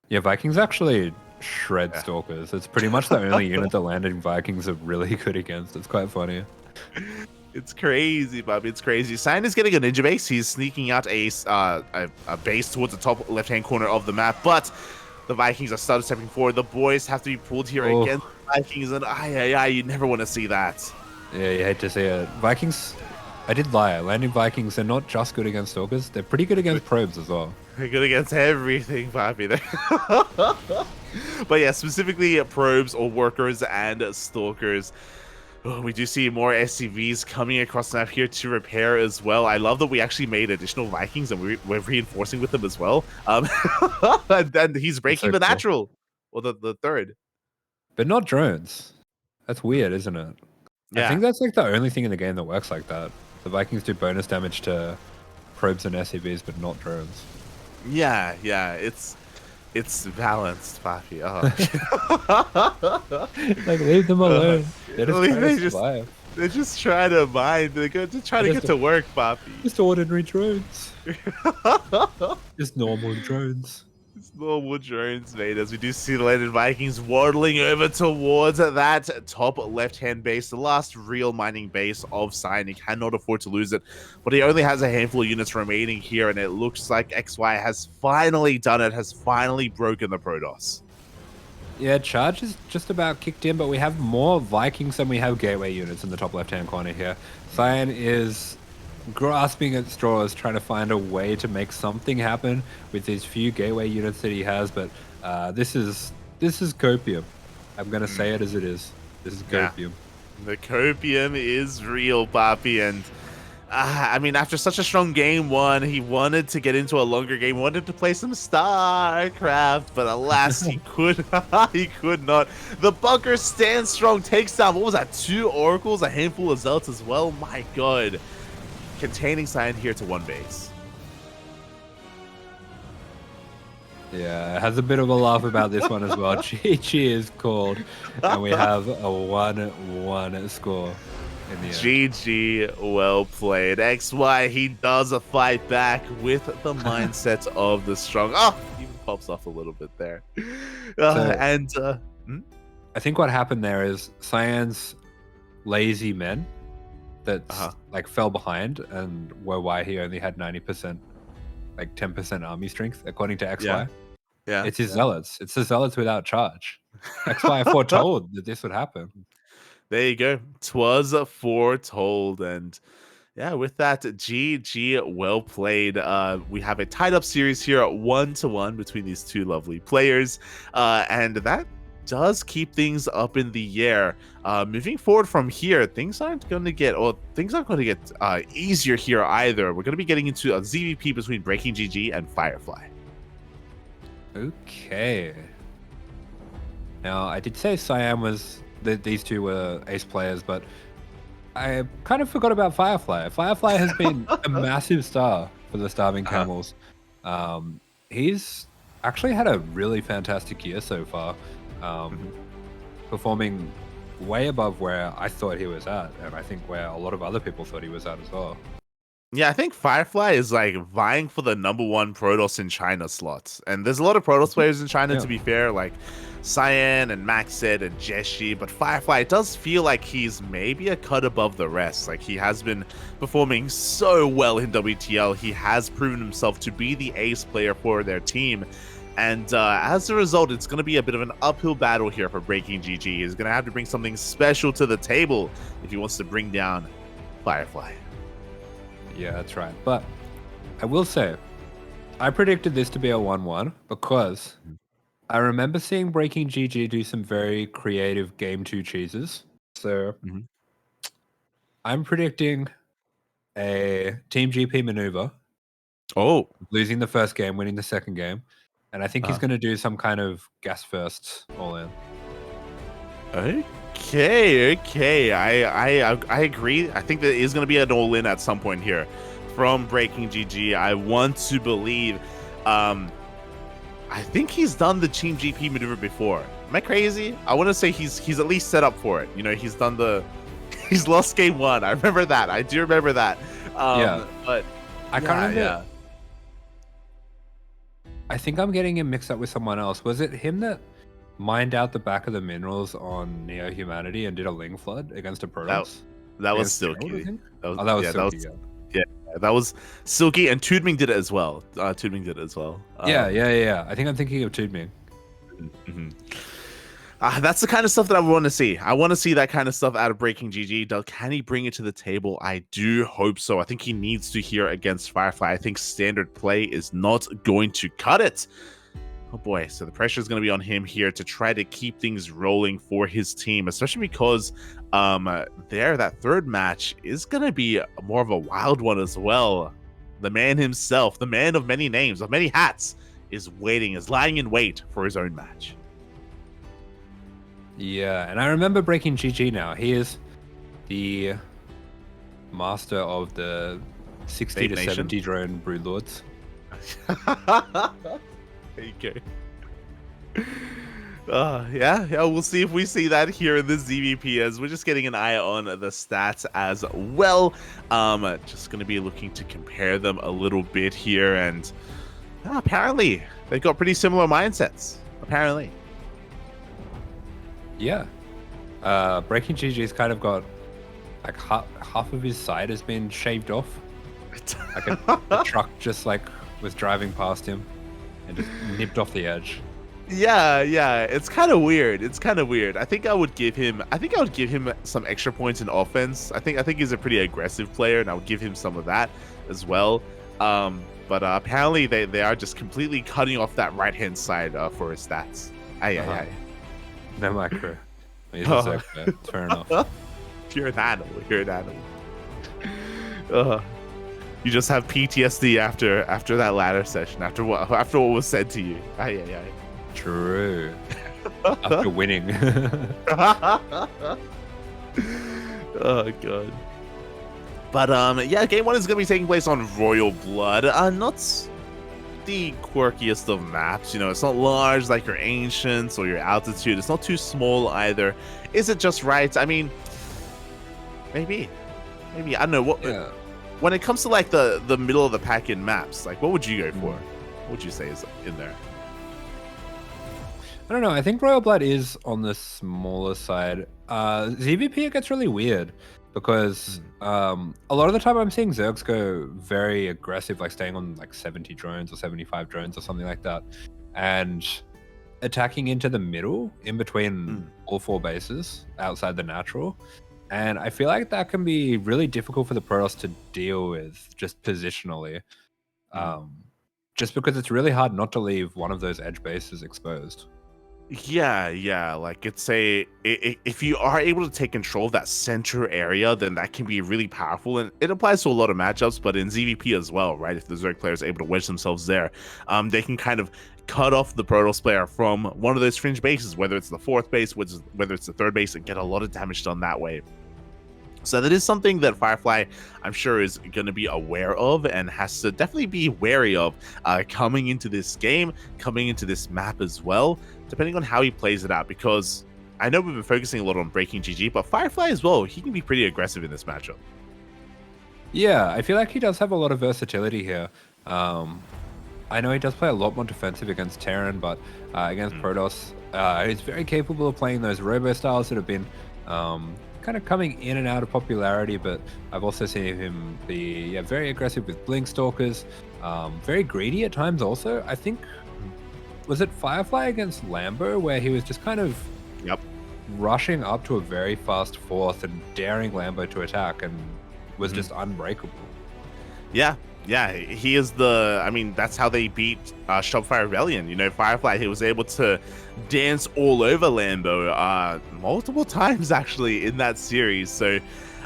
Yeah, Vikings actually shred Stalkers. It's pretty much the only unit that landing Vikings are really good against. It's quite funny. It's crazy, Bobby. It's crazy. Cyan is getting a ninja base. He's sneaking out a base towards the top left-hand corner of the map, but the Vikings are started stepping forward. The boys have to be pulled here against the Vikings, and you never want to see that. Yeah, you hate to see it. Vikings, I did lie. Landing Vikings are not just good against Stalkers. They're pretty good against probes as well. They're good against everything, Bobby. But yeah, specifically probes or workers and stalkers. Oh, we do see more SCVs coming across the map here to repair as well. I love that we actually made additional Vikings and we're reinforcing with them as well. And he's breaking the natural, or the third. But not drones. That's weird, isn't it? Yeah. I think that's like the only thing in the game that works like that. The Vikings do bonus damage to probes and SCVs, but not drones. Yeah, it's balanced, Papi. Like, leave them alone. They're just trying to mine. They're just trying to get to work, Papi. Just ordinary drones. Just normal drones. It's normal drones, mate. As we do see the landed Vikings waddling over towards that top left-hand base, the last real mining base of Cyan. He cannot afford to lose it, but he only has a handful of units remaining here, and it looks like XY has finally done it, has finally broken the Protoss. Yeah, charge is just about kicked in, but we have more Vikings than we have gateway units in the top left-hand corner here. Cyan is grasping at straws, trying to find a way to make something happen with these few gateway units that he has, but this is copium. I'm gonna say it as it is. This is copium. Yeah. The copium is real, Papi, and I mean, after such a strong game one, he wanted to get into a longer game, wanted to play some StarCraft, but alas, he could not. The bunker stands strong, takes down, what was that, 2 oracles, a handful of zealots as well. My god. Containing Cyan here to 1 base. Yeah, it has a bit of a laugh about this one as well. GG is called, and we have a 1-1 score in the end. GG, well played. XY, he does a fight back with the mindset of the strong. Oh, even pops off a little bit there. I think what happened there is Cyan's lazy men that like fell behind and were why he only had 90%, like 10% army strength according to XY. Yeah. It's his zealots. It's the zealots without charge. XY foretold that this would happen. There you go. 'Twas foretold, and yeah, with that, GG, well played. We have a tied up series here at 1-1 between these two lovely players, and that does keep things up in the air. Moving forward from here, things aren't going to get easier here either. We're going to be getting into a ZVP between BreakingGG and Firefly. Okay. Now, I did say Cyan was these two were ace players, but I kind of forgot about Firefly. Firefly has been a massive star for the Starving Camels. He's actually had a really fantastic year so far. Performing way above where I thought he was at, and I think where a lot of other people thought he was at as well. Yeah, I think Firefly is like vying for the #1 Protoss in China slots, and there's a lot of Protoss players in China. To be fair, like Cyan and MacSed and Jeshi, but Firefly does feel like he's maybe a cut above the rest. Like, he has been performing so well in WTL. He has proven himself to be the ace player for their team. And as a result, it's going to be a bit of an uphill battle here for BreakingGG. He's going to have to bring something special to the table if he wants to bring down Firefly. Yeah, that's right. But I will say, I predicted this to be a 1-1 because I remember seeing BreakingGG do some very creative game 2 cheeses. So I'm predicting a Team GP maneuver. Oh. Losing the first game, winning the second game. And I think he's going to do some kind of gas first all in. Okay. I agree. I think that is going to be an all-in at some point here from BreakingGG. I want to believe. I think he's done the Team GP maneuver before. Am I crazy? I want to say he's at least set up for it. You know, he's done the. He's lost game 1. I remember that. I do remember that. Yeah, but I kind of. Yeah. I think I'm getting him mixed up with someone else. Was it him that mined out the back of the minerals on Neo Humanity and did a Ling Flood against a Protoss? That was Silky. That was Silky. That was Silky, and TooDming did it as well. TooDming did it as well. Yeah. I think I'm thinking of TooDming. That's the kind of stuff that I want to see. I want to see that kind of stuff out of BreakingGG. Can he bring it to the table? I do hope so. I think he needs to here against Firefly. I think standard play is not going to cut it. Oh boy, so the pressure is going to be on him here to try to keep things rolling for his team, especially because that third match is going to be more of a wild one as well. The man himself, the man of many names, of many hats, is lying in wait for his own match. Yeah, and I remember BreakingGG now. He is the master of the 60 to 70 drone broodlords. There you go. Yeah, we'll see if we see that here in this ZVP, as we're just getting an eye on the stats as well. Just going to be looking to compare them a little bit here, and apparently they've got pretty similar mindsets. Apparently. Yeah. BreakingGG's kind of got like half of his side has been shaved off. Like a truck just like was driving past him and just nipped off the edge. Yeah, it's kind of weird. I think I would give him some extra points in offense. I think he's a pretty aggressive player, and I would give him some of that as well. But apparently they are just completely cutting off that right-hand side for his stats. Aye. No micro. Fair enough. You're an animal. You just have PTSD after that ladder session, after what was said to you. Aye. True. After winning. Oh god. But yeah, game 1 is gonna be taking place on Royal Blood. Not the quirkiest of maps, you know. It's not large like your Ancients or your Altitude. It's not too small either. Is it just right? I mean, maybe I don't know what. Yeah. When it comes to like the middle of the pack in maps, like what would you go for? What would you say is in there? I don't know. I think Royal Blood is on the smaller side. ZVP, it gets really weird because a lot of the time I'm seeing Zergs go very aggressive, like staying on like 70 drones or 75 drones or something like that, and attacking into the middle in between all 4 bases outside the natural. And I feel like that can be really difficult for the Protoss to deal with just positionally. Just because it's really hard not to leave one of those edge bases exposed. Yeah. Like if you are able to take control of that center area, then that can be really powerful, and it applies to a lot of matchups, but in ZVP as well, right? If the Zerg player is able to wedge themselves there, they can kind of cut off the Protoss player from one of those fringe bases, whether it's the 4th base, whether it's the 3rd base, and get a lot of damage done that way. So that is something that Firefly, I'm sure, is going to be aware of and has to definitely be wary of coming into this game, coming into this map as well, depending on how he plays it out. Because I know we've been focusing a lot on BreakingGG, but Firefly as well, he can be pretty aggressive in this matchup. Yeah, I feel like he does have a lot of versatility here. I know he does play a lot more defensive against Terran, but against Protoss, He's very capable of playing those robo styles that have been kind of coming in and out of popularity, but I've also seen him be very aggressive with blink stalkers, very greedy at times also. I think, was it Firefly against Lambo where he was just kind of Yep. rushing up to a very fast fourth and daring Lambo to attack and was just unbreakable. Yeah, yeah, he is the. I mean, that's how they beat Shopify Rebellion. You know, Firefly, he was able to dance all over Lambo multiple times actually in that series. So,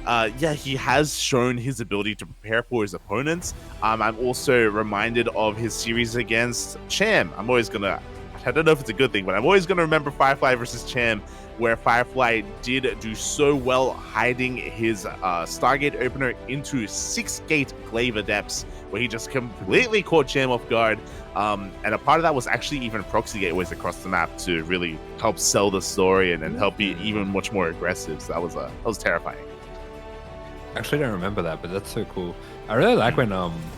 yeah, he has shown his ability to prepare for his opponents. I'm also reminded of his series against Cham. I'm always gonna. I don't know if it's a good thing, but I'm always gonna remember Firefly versus Cham, where Firefly did do so well hiding his Stargate opener into 6-gate Glaive Adepts, where he just completely caught Cham off guard. And a part of that was actually even proxy gateways across the map to really help sell the story and help be even much more aggressive. So that was terrifying. Actually, I don't remember that, but that's so cool. I really like when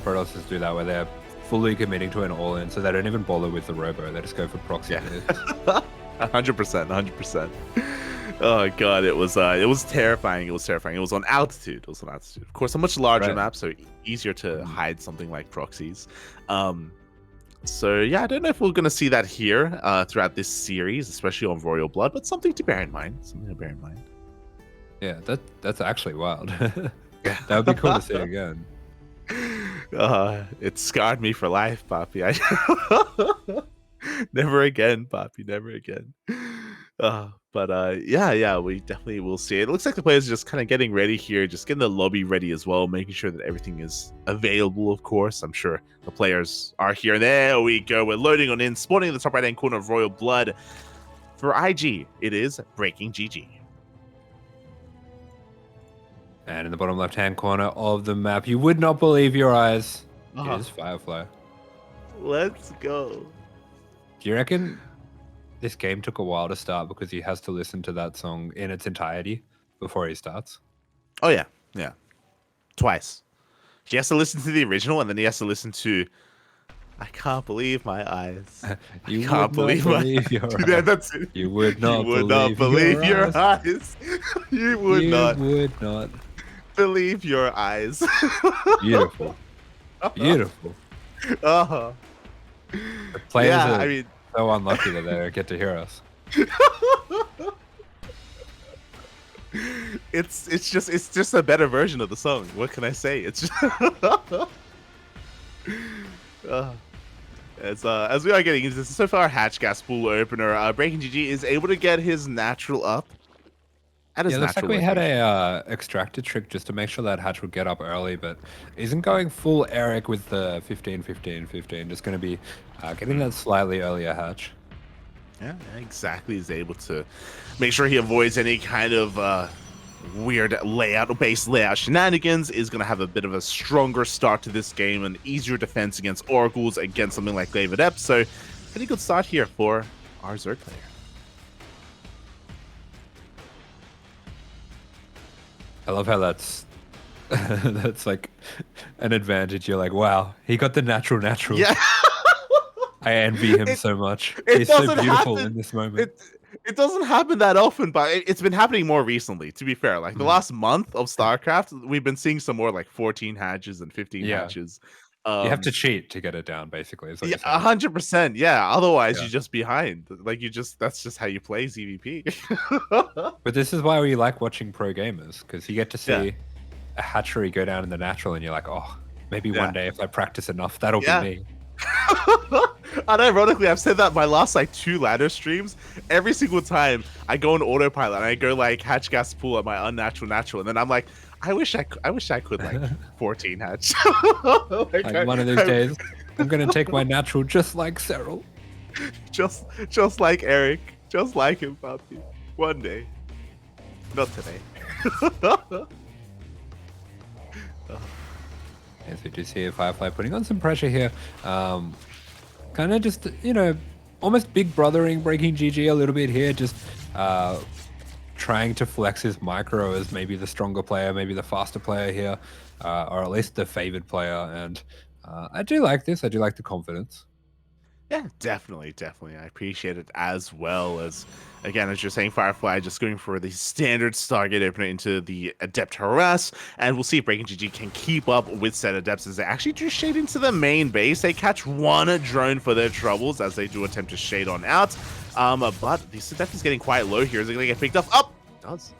Protosses do that, where they're fully committing to an all-in, so they don't even bother with the robo. They just go for proxy. Yeah. 100%. Oh god, it was terrifying. It was terrifying. It was on altitude. Of course, a much larger map, so easier to hide something like proxies. So yeah, I don't know if we're gonna see that here throughout this series, especially on Royal Blood, but something to bear in mind. Yeah, that's actually wild. That would be cool to see again. It scarred me for life, Poppy. Never again, Poppy. Never again. But yeah, we definitely will see. It looks like the players are just kind of getting ready here, just getting the lobby ready as well, making sure that everything is available. Of course, I'm sure the players are here. There we go. We're loading on in, spawning in the top right-hand corner of Royal Blood. For IG, it is BreakingGG. And in the bottom left-hand corner of the map, you would not believe your eyes, is Firefly. Let's go. Do you reckon this game took a while to start because he has to listen to that song in its entirety before he starts? Oh, yeah. Twice. He has to listen to the original, and then he has to listen to I can't believe my eyes. You can't believe your eyes. Yeah, that's it. You would not believe your eyes. You would not believe your eyes. Beautiful. Beautiful. Uh-huh. The players are so unlucky that they don't get to hear us. It's just a better version of the song. What can I say? It's just as we are getting into this, so far hatch gas pool opener, BreakingGG is able to get his natural up. Yeah, looks like we had a extractor trick just to make sure that hatch would get up early, but isn't going full Eric with the 15-15-15. Just going to be getting that slightly earlier hatch. Yeah, exactly. He's able to make sure he avoids any kind of weird base layout shenanigans. Is going to have a bit of a stronger start to this game, an easier defense against oracles, against something like Glaive Adept. So, pretty good start here for our Zerg player. I love how that's like an advantage. You're like, wow, he got the natural. Yeah. I envy him so much. He's so beautiful in this moment. It doesn't happen that often, but it's been happening more recently, to be fair. Like the last month of StarCraft, we've been seeing some more like 14 hatches and 15 hatches. You have to cheat to get it down, basically. Is what yeah, 100%. Yeah. Otherwise, you're just behind. Like that's just how you play ZVP. But this is why we like watching pro gamers, because you get to see a hatchery go down in the natural, and you're like, oh, maybe one day if I practice enough, that'll be me. And ironically, I've said that my last like 2 ladder streams. Every single time I go on autopilot and I go like hatch gas pool at my unnatural natural, and then I'm like, I wish I could like 14 hatch. Like one of these days, I'm gonna take my natural just like Cyril, just like Eric, just like him, Poppy. One day, not today. Yes, we do see a Firefly putting on some pressure here. Kind of just, almost big brothering BreakingGG a little bit here. Just trying to flex his micro as maybe the stronger player, maybe the faster player here, or at least the favored player. And I do like this. I do like the confidence. Yeah, definitely, definitely. I appreciate it as well as, again, as you're saying, Firefly just going for the standard Stargate opener into the Adept Harass, and we'll see if BreakingGG can keep up with said Adepts as they actually do shade into the main base. They catch one drone for their troubles as they do attempt to shade on out, but the Adept is getting quite low here. Is it going to get picked up? Up! It does.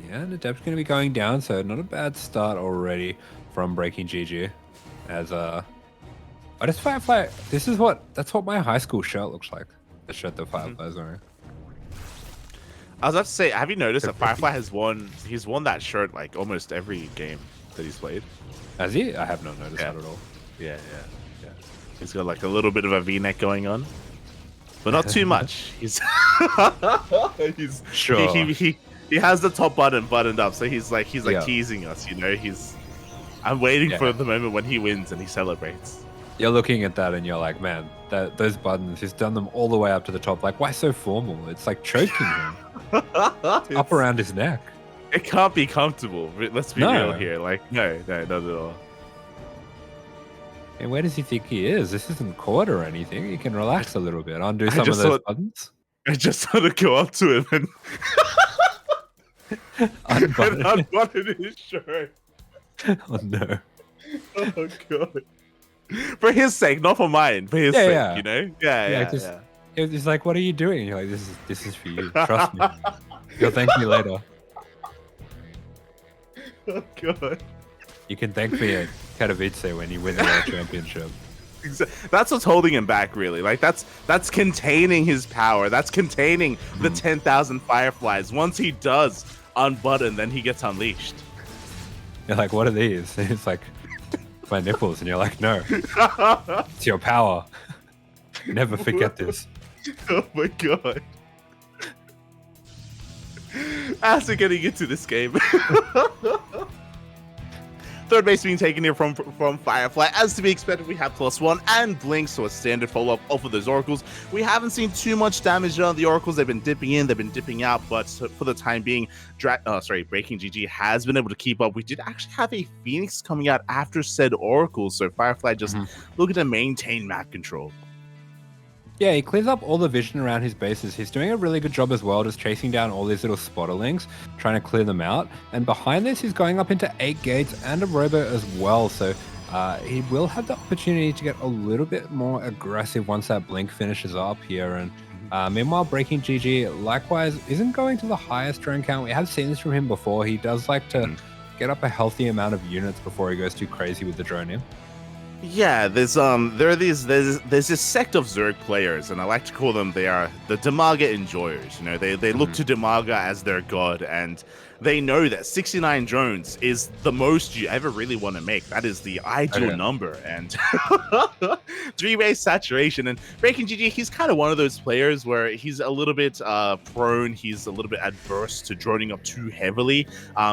Yeah, and Adept's going to be going down, so not a bad start already from BreakingGG. As I just Firefly. That's what my high school shirt looks like. The shirt that Firefly's wearing. I was about to say, have you noticed that Firefly has won? He's won that shirt like almost every game that he's played. Has he? I have not noticed that at all. Yeah. He's got like a little bit of a V-neck going on, but not too much. He's Sure. He has the top button buttoned up, so he's like Yeah. teasing us. You know, I'm waiting for the moment when he wins and he celebrates. You're looking at that and you're like, man, those buttons, he's done them all the way up to the top. Like, why so formal? It's like choking him up around his neck. It can't be comfortable. Let's be real here. Like, no, not at all. And where does he think he is? This isn't court or anything. He can relax a little bit, undo some of those buttons. I just want to go up to him and unbutton his shirt. Oh no. Oh god. For his sake, not for mine. For his sake, you know? Yeah. He's like, what are you doing? And you're like, this is for you. Trust me. You'll thank me later. Oh god. You can thank me at Katowice when you win the world championship. That's what's holding him back, really. Like that's containing his power. That's containing the 10,000 Fireflies. Once he does unbutton, then he gets unleashed. You're like, what are these? And it's like, my nipples. And you're like, no, it's your power. Never forget this. Oh my god. As we're getting into this game. Third base being taken here from Firefly. As to be expected, we have +1 and Blink, so a standard follow-up off of those Oracles. We haven't seen too much damage on the Oracles. They've been dipping in, they've been dipping out, but for the time being, BreakingGG has been able to keep up. We did actually have a Phoenix coming out after said Oracles, so Firefly just looking to maintain map control. Yeah, he clears up all the vision around his bases. He's doing a really good job as well, just chasing down all these little spotterlings, trying to clear them out. And behind this, he's going up into 8 gates and a robo as well. So he will have the opportunity to get a little bit more aggressive once that blink finishes up here. And meanwhile, BreakingGG likewise isn't going to the highest drone count. We have seen this from him before. He does like to get up a healthy amount of units before he goes too crazy with the drone in. Yeah, there's this sect of Zerg players, and I like to call them, they are the Demaga enjoyers. You know, they look to Demaga as their god, and they know that 69 drones is the most you ever really want to make. That is the ideal number, and 3-way saturation. And BreakingGG, he's kind of one of those players where he's a little bit prone, he's a little bit adverse to droning up too heavily.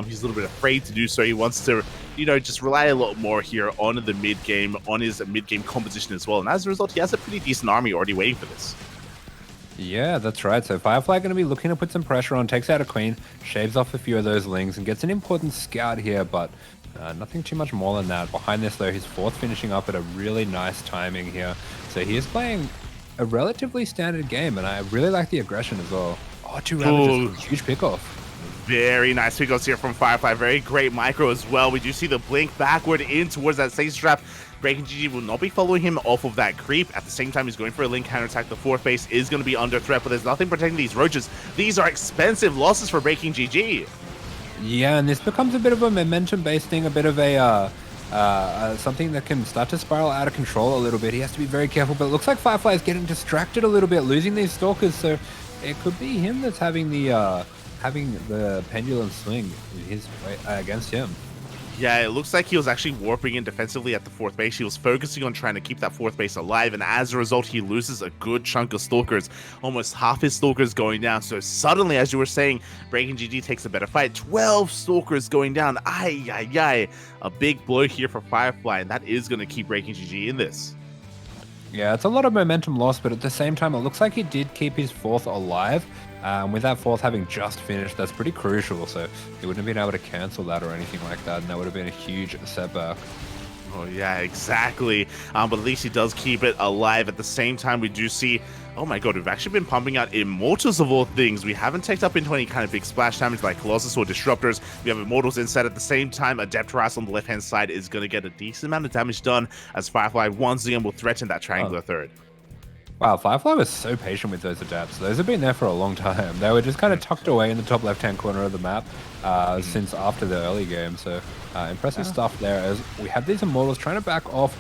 He's a little bit afraid to do so. He wants to, you know, just rely a lot more here on the mid game, on his mid game composition as well. And as a result, he has a pretty decent army already waiting for this. Yeah, that's right. So Firefly going to be looking to put some pressure on, takes out a queen, shaves off a few of those lings, and gets an important scout here, but nothing too much more than that. Behind this, though, his fourth finishing up at a really nice timing here. So he is playing a relatively standard game, and I really like the aggression as well. Oh, 2 ravages, huge pickoff. Very nice pickoffs here from Firefly. Very great micro as well. We do see the blink backward in towards that stage trap. BreakingGG will not be following him off of that creep. At the same time, he's going for a link counterattack. The fourth base is going to be under threat, but there's nothing protecting these roaches. These are expensive losses for BreakingGG. Yeah, and this becomes a bit of a momentum-based thing, a bit of a something that can start to spiral out of control a little bit. He has to be very careful, but it looks like Firefly is getting distracted a little bit, losing these stalkers, so it could be him that's having the pendulum swing in his way, against him. Yeah, it looks like he was actually warping in defensively at the fourth base. He was focusing on trying to keep that fourth base alive, and as a result, he loses a good chunk of stalkers. Almost half his stalkers going down. So suddenly, as you were saying, BreakingGG takes a better fight. 12 stalkers going down. Ay. A big blow here for Firefly, and that is going to keep BreakingGG in this. Yeah, it's a lot of momentum lost, but at the same time, it looks like he did keep his fourth alive. With that fourth having just finished, that's pretty crucial, so he wouldn't have been able to cancel that or anything like that, and that would have been a huge setback. Oh yeah, exactly. But at least he does keep it alive. At the same time, we do see, oh my god, we've actually been pumping out Immortals of all things. We haven't taken up into any kind of big splash damage like Colossus or Disruptors. We have Immortals instead. At the same time, Adeptus on the left-hand side is going to get a decent amount of damage done as Firefly once again will threaten that triangular third. Wow, Firefly was so patient with those adapts. Those have been there for a long time. They were just kind of tucked away in the top left-hand corner of the map since after the early game. So impressive stuff there as we have these Immortals trying to back off.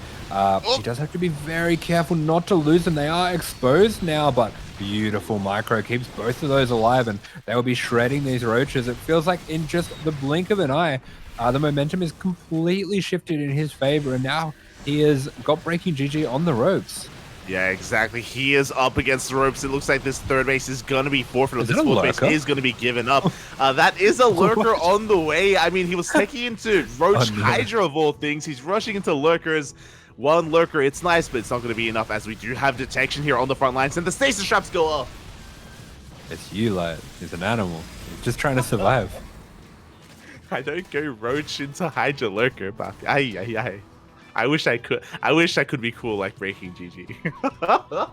He does have to be very careful not to lose them. They are exposed now, but beautiful micro keeps both of those alive, and they will be shredding these roaches. It feels like in just the blink of an eye, the momentum is completely shifted in his favor, and now he has got BreakingGG on the ropes. Yeah, exactly. He is up against the ropes. It looks like this third base is going to be forfeited. This fourth base is going to be given up. That is a lurker on the way. I mean, he was taking into Roach Hydra of all things. He's rushing into lurkers. One lurker, it's nice, but it's not going to be enough as we do have detection here on the front lines. And the stasis traps go off. It's you, Light. He's an animal. He's just trying to survive. I don't go Roach into Hydra lurker, but I wish I could. I wish I could be cool like BreakingGG.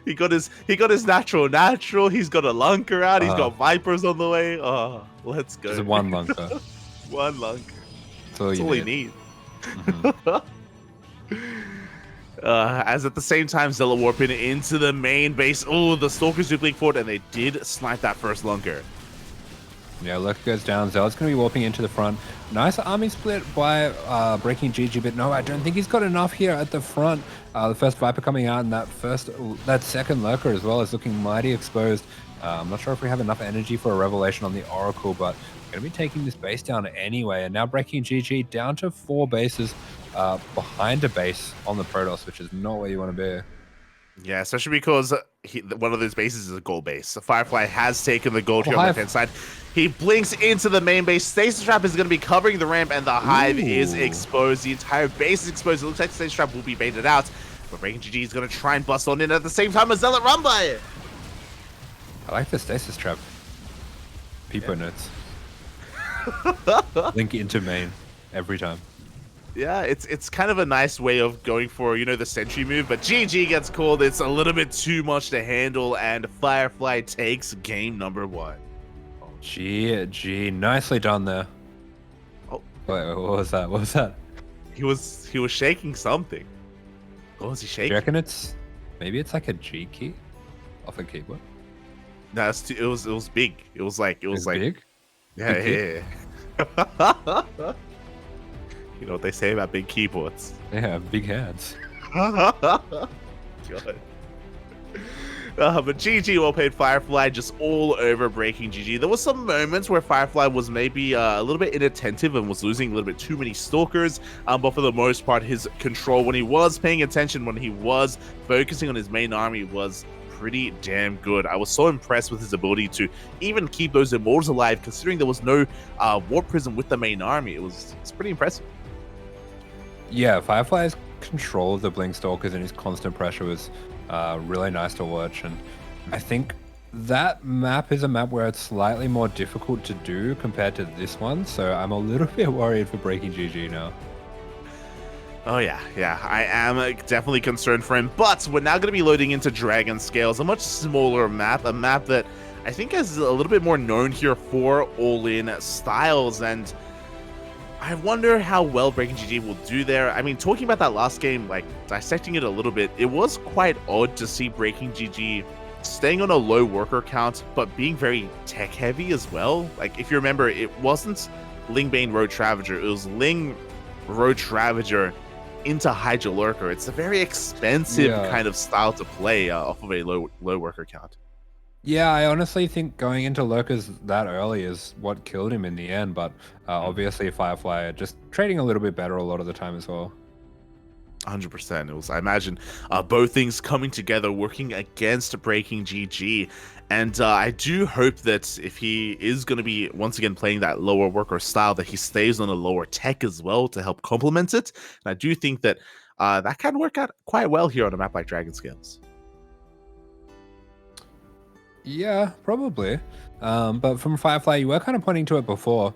he got his natural. He's got a lunker out. He's got Vipers on the way. Oh, let's go. Just one lunker. One lunker. That's all you need. As at the same time, Zella warping into the main base. Oh, the Stalkers do blink forward, and they did snipe that first lunker. Yeah, Lurker goes down. Zealot's going to be warping into the front. Nice army split by BreakingGG, but no, I don't think he's got enough here at the front. The first Viper coming out, and that second Lurker as well is looking mighty exposed. I'm not sure if we have enough energy for a Revelation on the Oracle, but we're going to be taking this base down anyway. And now BreakingGG down to 4 bases behind a base on the Protoss, which is not where you want to be. Yeah, especially because one of those bases is a gold base. So Firefly has taken the gold here on the left-hand side. He blinks into the main base. Stasis Trap is going to be covering the ramp, and the Hive is exposed. The entire base is exposed. It looks like Stasis Trap will be baited out, but BreakingGG is going to try and bust on in at the same time as Zealot run by it. I like the Stasis Trap. Peepo notes. Link into main every time. Yeah, it's kind of a nice way of going for, you know, the sentry move, but GG gets called. It's a little bit too much to handle, and Firefly takes game number 1. Oh, GG, nicely done there. Oh, wait, what was that? What was that? He was shaking something. What was he shaking? Do you reckon maybe it's like a G key off a keyboard? No, it was big. It was like big? Yeah. You know what they say about big keyboards. Yeah, big hands. God. But GG well played, Firefly, just all over BreakingGG. There was some moments where Firefly was maybe a little bit inattentive and was losing a little bit too many Stalkers, but for the most part, his control, when he was paying attention, when he was focusing on his main army, was pretty damn good. I was so impressed with his ability to even keep those Immortals alive, considering there was no Warp Prism with the main army. It's pretty impressive. Yeah, Firefly's control of the Blink Stalkers and his constant pressure was really nice to watch, and I think that map is a map where it's slightly more difficult to do compared to this one, so I'm a little bit worried for BreakingGG now. Oh yeah, I am definitely concerned for him, but we're now going to be loading into Dragon Scales, a much smaller map, a map that I think is a little bit more known here for all-in styles, and I wonder how well BreakingGG will do there. I mean, talking about that last game, like dissecting it a little bit, it was quite odd to see BreakingGG staying on a low worker count, but being very tech heavy as well. Like, if you remember, it wasn't Lingbane Roach Ravager, it was Ling Roach Ravager into Hydra Lurker. It's a very expensive kind of style to play off of a low worker count. Yeah, I honestly think going into Lurkers that early is what killed him in the end, but obviously Firefly just trading a little bit better a lot of the time as well. 100%. It was, I imagine, both things coming together, working against BreakingGG. And I do hope that if he is going to be, once again, playing that lower worker style, that he stays on a lower tech as well to help complement it. And I do think that that can work out quite well here on a map like Dragon Scales. Yeah, probably. But from Firefly, you were kind of pointing to it before.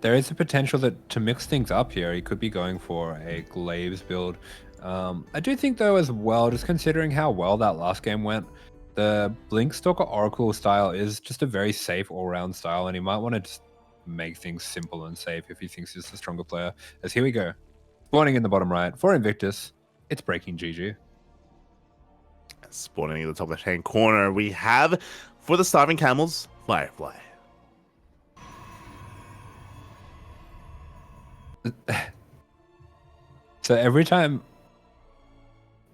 there is a potential that to mix things up here, he could be going for a Glaives build. I do think though as well, just considering how well that last game went, the Blink Stalker Oracle style is just a very safe all-round style, and he might want to just make things simple and safe if he thinks he's the stronger player. As here we go. Spawning in the bottom right for Invictus, it's BreakingGG. Spawning in the top left-hand corner, we have, for the Starving Camels, Firefly. So every time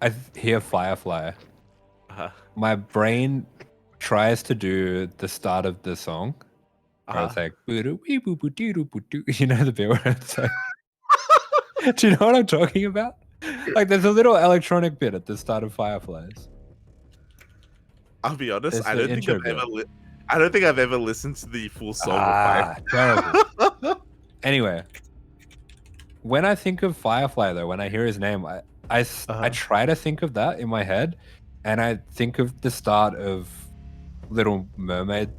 I hear Firefly, my brain tries to do the start of the song. Where it's like, you know the bit where it's like, do you know what I'm talking about? Like, there's a little electronic bit at the start of Fireflies. I'll be honest, There's I the don't think intro I've ever listened to the full song of Firefly. Terrible. Anyway, when I think of Firefly, though, when I hear his name, I try to think of that in my head, and I think of the start of Little Mermaid,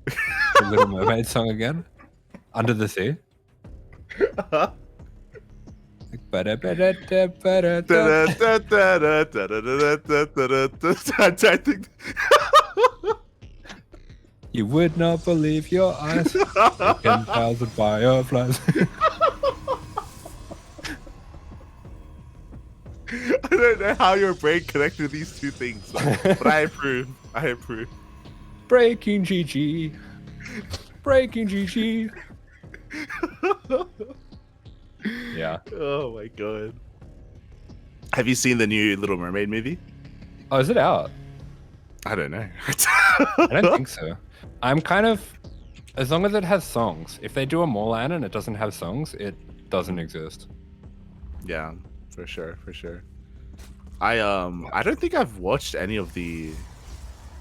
the Little Mermaid song again, Under the Sea. I think you would not believe your eyes. 10,000 fireflies. I don't know how your brain connected these two things, but I approve. I approve. BreakingGG. BreakingGG. Yeah. Oh my god. Have you seen the new Little Mermaid movie? Oh, is it out? I don't know. I don't think so. I'm kind of, as long as it has songs. If they do a Morlan and it doesn't have songs, it doesn't exist. Yeah, for sure, for sure. I don't think I've watched any of the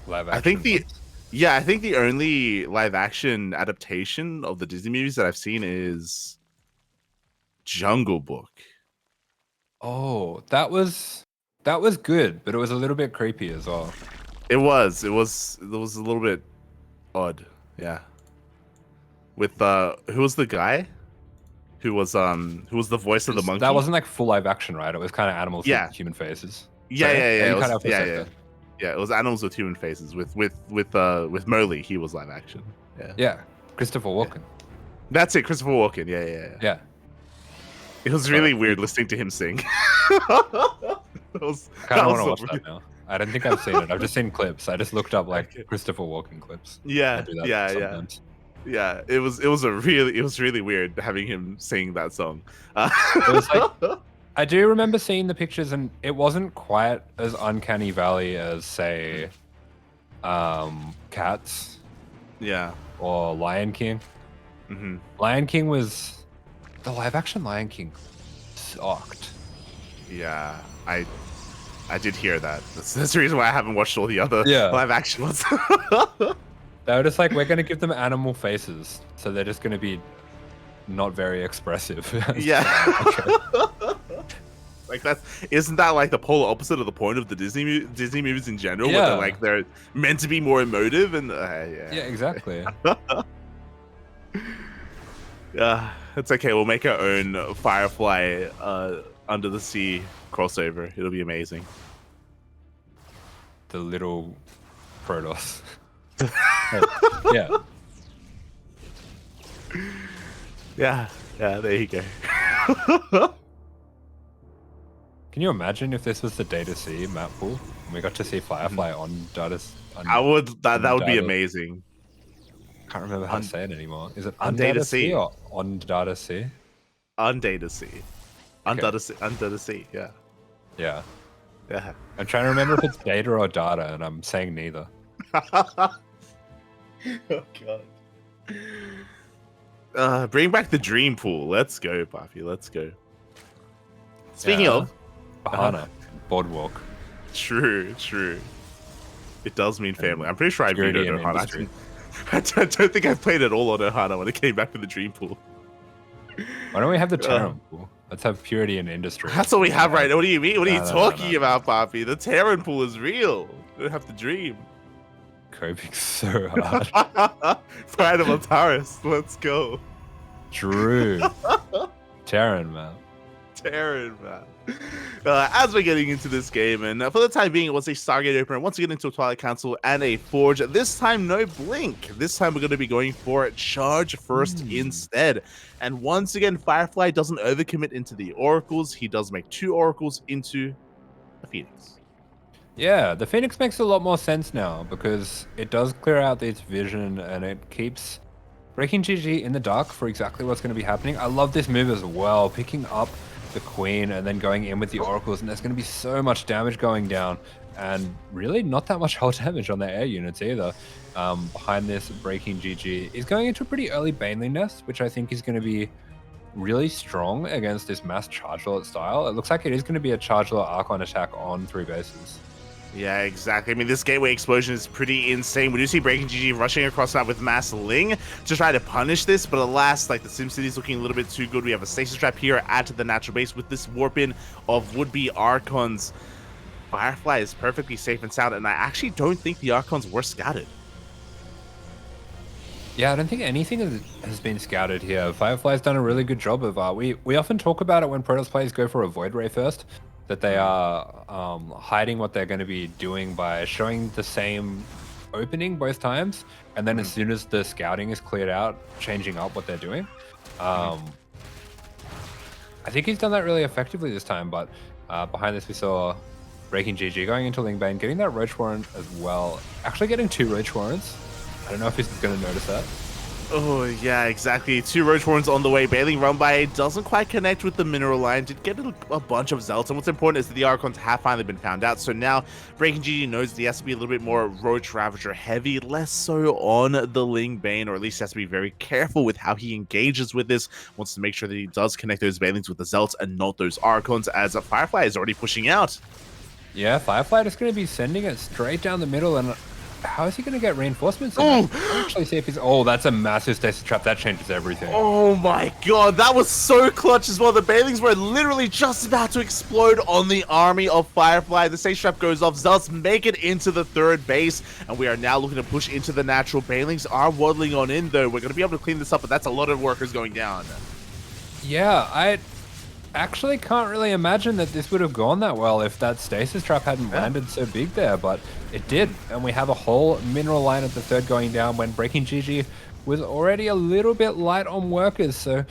Live action. I think the only live action adaptation of the Disney movies that I've seen is Jungle Book. Oh, that was good, but it was a little bit creepy as well. It was a little bit odd, yeah. With who was the guy? Who was the voice of the monkey? That wasn't like full live action, right? It was kind of animals Yeah. with human faces. Yeah. Yeah. It was animals with human faces. With Mowgli, he was live action. Yeah. Yeah. Christopher Walken. That's it, Christopher Walken. Yeah. Yeah. It was really weird listening to him sing. I kind of want to watch that now. I don't think I've seen it. I've just seen clips. I just looked up like Christopher Walken clips. Yeah. It was really weird having him sing that song. It was like, I do remember seeing the pictures, and it wasn't quite as uncanny valley as say, Cats. Yeah. Or Lion King. Mm-hmm. Lion King was the live action Lion King sucked. Yeah, I did hear that. That's the reason why I haven't watched all the other live action ones. They were just like, we're going to give them animal faces, so they're just going to be not very expressive. Yeah. Like isn't that like the polar opposite of the point of the Disney movies in general? Yeah. Where they're meant to be more emotive and Yeah, exactly. Yeah, it's okay. We'll make our own Firefly Under the Sea crossover. It'll be amazing. The little Protoss. Yeah. Yeah, there you go. Can you imagine if this was the Data C map pool and we got to see Firefly on Data? That would be amazing. Can't remember how to say it anymore. Is it on Data Data C C or on Data C? On Data C. On Okay. Data C. Yeah. Yeah. Yeah. I'm trying to remember if it's data or data, and I'm saying neither. Oh god. Bring back the dream pool. Let's go, Buffy. Let's go. Speaking of Bahana, Boardwalk. True. It does mean family. I'm pretty sure I beat Security and Ohana. industry. I don't think I played it all on Ohana when it came back to the dream pool. Why don't we have the Terran pool? Let's have purity and industry. That's what we have right now. What do you mean? What are you No, talking about, Poppy? The Terran pool is real. You don't have to dream. Coping so hard. Pride of Altaris. Let's go. Drew. Terran, man. Terran, man. As we're getting into this game, and for the time being, it was a Stargate opener. Once again, into a Twilight Council and a Forge. This time, no Blink. This time, we're going to be going for Charge first instead. And once again, Firefly doesn't overcommit into the Oracles. He does make 2 Oracles into a Phoenix. Yeah, the Phoenix makes a lot more sense now because it does clear out its vision and it keeps BreakingGG in the dark for exactly what's going to be happening. I love this move as well, picking up the Queen and then going in with the Oracles, and there's going to be so much damage going down and really not that much hull damage on the air units either. Behind this, BreakingGG is going into a pretty early Baneling nest, which I think is going to be really strong against this mass charge lord style. It looks like it is going to be a charge lord Archon attack on 3 bases. Yeah, exactly. I mean, this gateway explosion is pretty insane. We do see BreakingGG rushing across that with Mass Ling to try to punish this, but alas, like the SimCity is looking a little bit too good. We have a stasis trap here, add to the natural base with this warp in of would-be Archons. Firefly is perfectly safe and sound, and I actually don't think the Archons were scouted. Yeah, I don't think anything has been scouted here. Firefly's done a really good job of we often talk about it when Protoss players go for a Void Ray first, that they are hiding what they're going to be doing by showing the same opening both times, and then as soon as the scouting is cleared out, changing up what they're doing. I think he's done that really effectively this time, but behind this we saw BreakingGG going into Lingbane, getting that Roach Warrant as well. Actually getting 2 Roach Warrants. I don't know if he's going to notice that. Oh, yeah, exactly. 2 Roach Warrants on the way. Baneling run by doesn't quite connect with the mineral line. Did get a bunch of Zealots. And what's important is that the Archons have finally been found out. So now BreakingGG knows that he has to be a little bit more Roach Ravager heavy, less so on the Ling Bane, or at least has to be very careful with how he engages with this. Wants to make sure that he does connect those Banelings with the Zealots and not those Archons, as a Firefly is already pushing out. Yeah, Firefly is going to be sending it straight down the middle, and how is he going to get reinforcements? Actually, see if he's... Oh, that's a massive stasis trap. That changes everything. Oh my god, that was so clutch as well. The Banelings were literally just about to explode on the army of Firefly. The stasis trap goes off. Zealots make it into the 3rd base, and we are now looking to push into the natural. Banelings are waddling on in, though. We're going to be able to clean this up, but that's a lot of workers going down. Yeah, I actually can't really imagine that this would have gone that well if that stasis trap hadn't landed so big there, but it did, and we have a whole mineral line at the 3rd going down when BreakingGG was already a little bit light on workers, so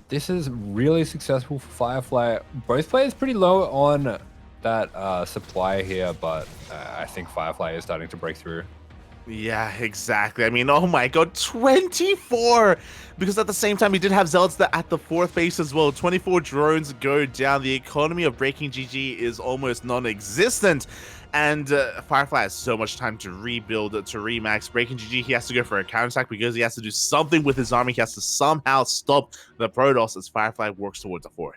this is really successful for Firefly. Both players pretty low on that supply here, but I think Firefly is starting to break through. Yeah, exactly. I mean, oh my god, 24! Because at the same time, he did have Zealots at the 4th base as well. 24 drones go down. The economy of BreakingGG is almost non-existent. And Firefly has so much time to rebuild, to remax. BreakingGG, he has to go for a counterattack because he has to do something with his army. He has to somehow stop the Protoss as Firefly works towards a 4th.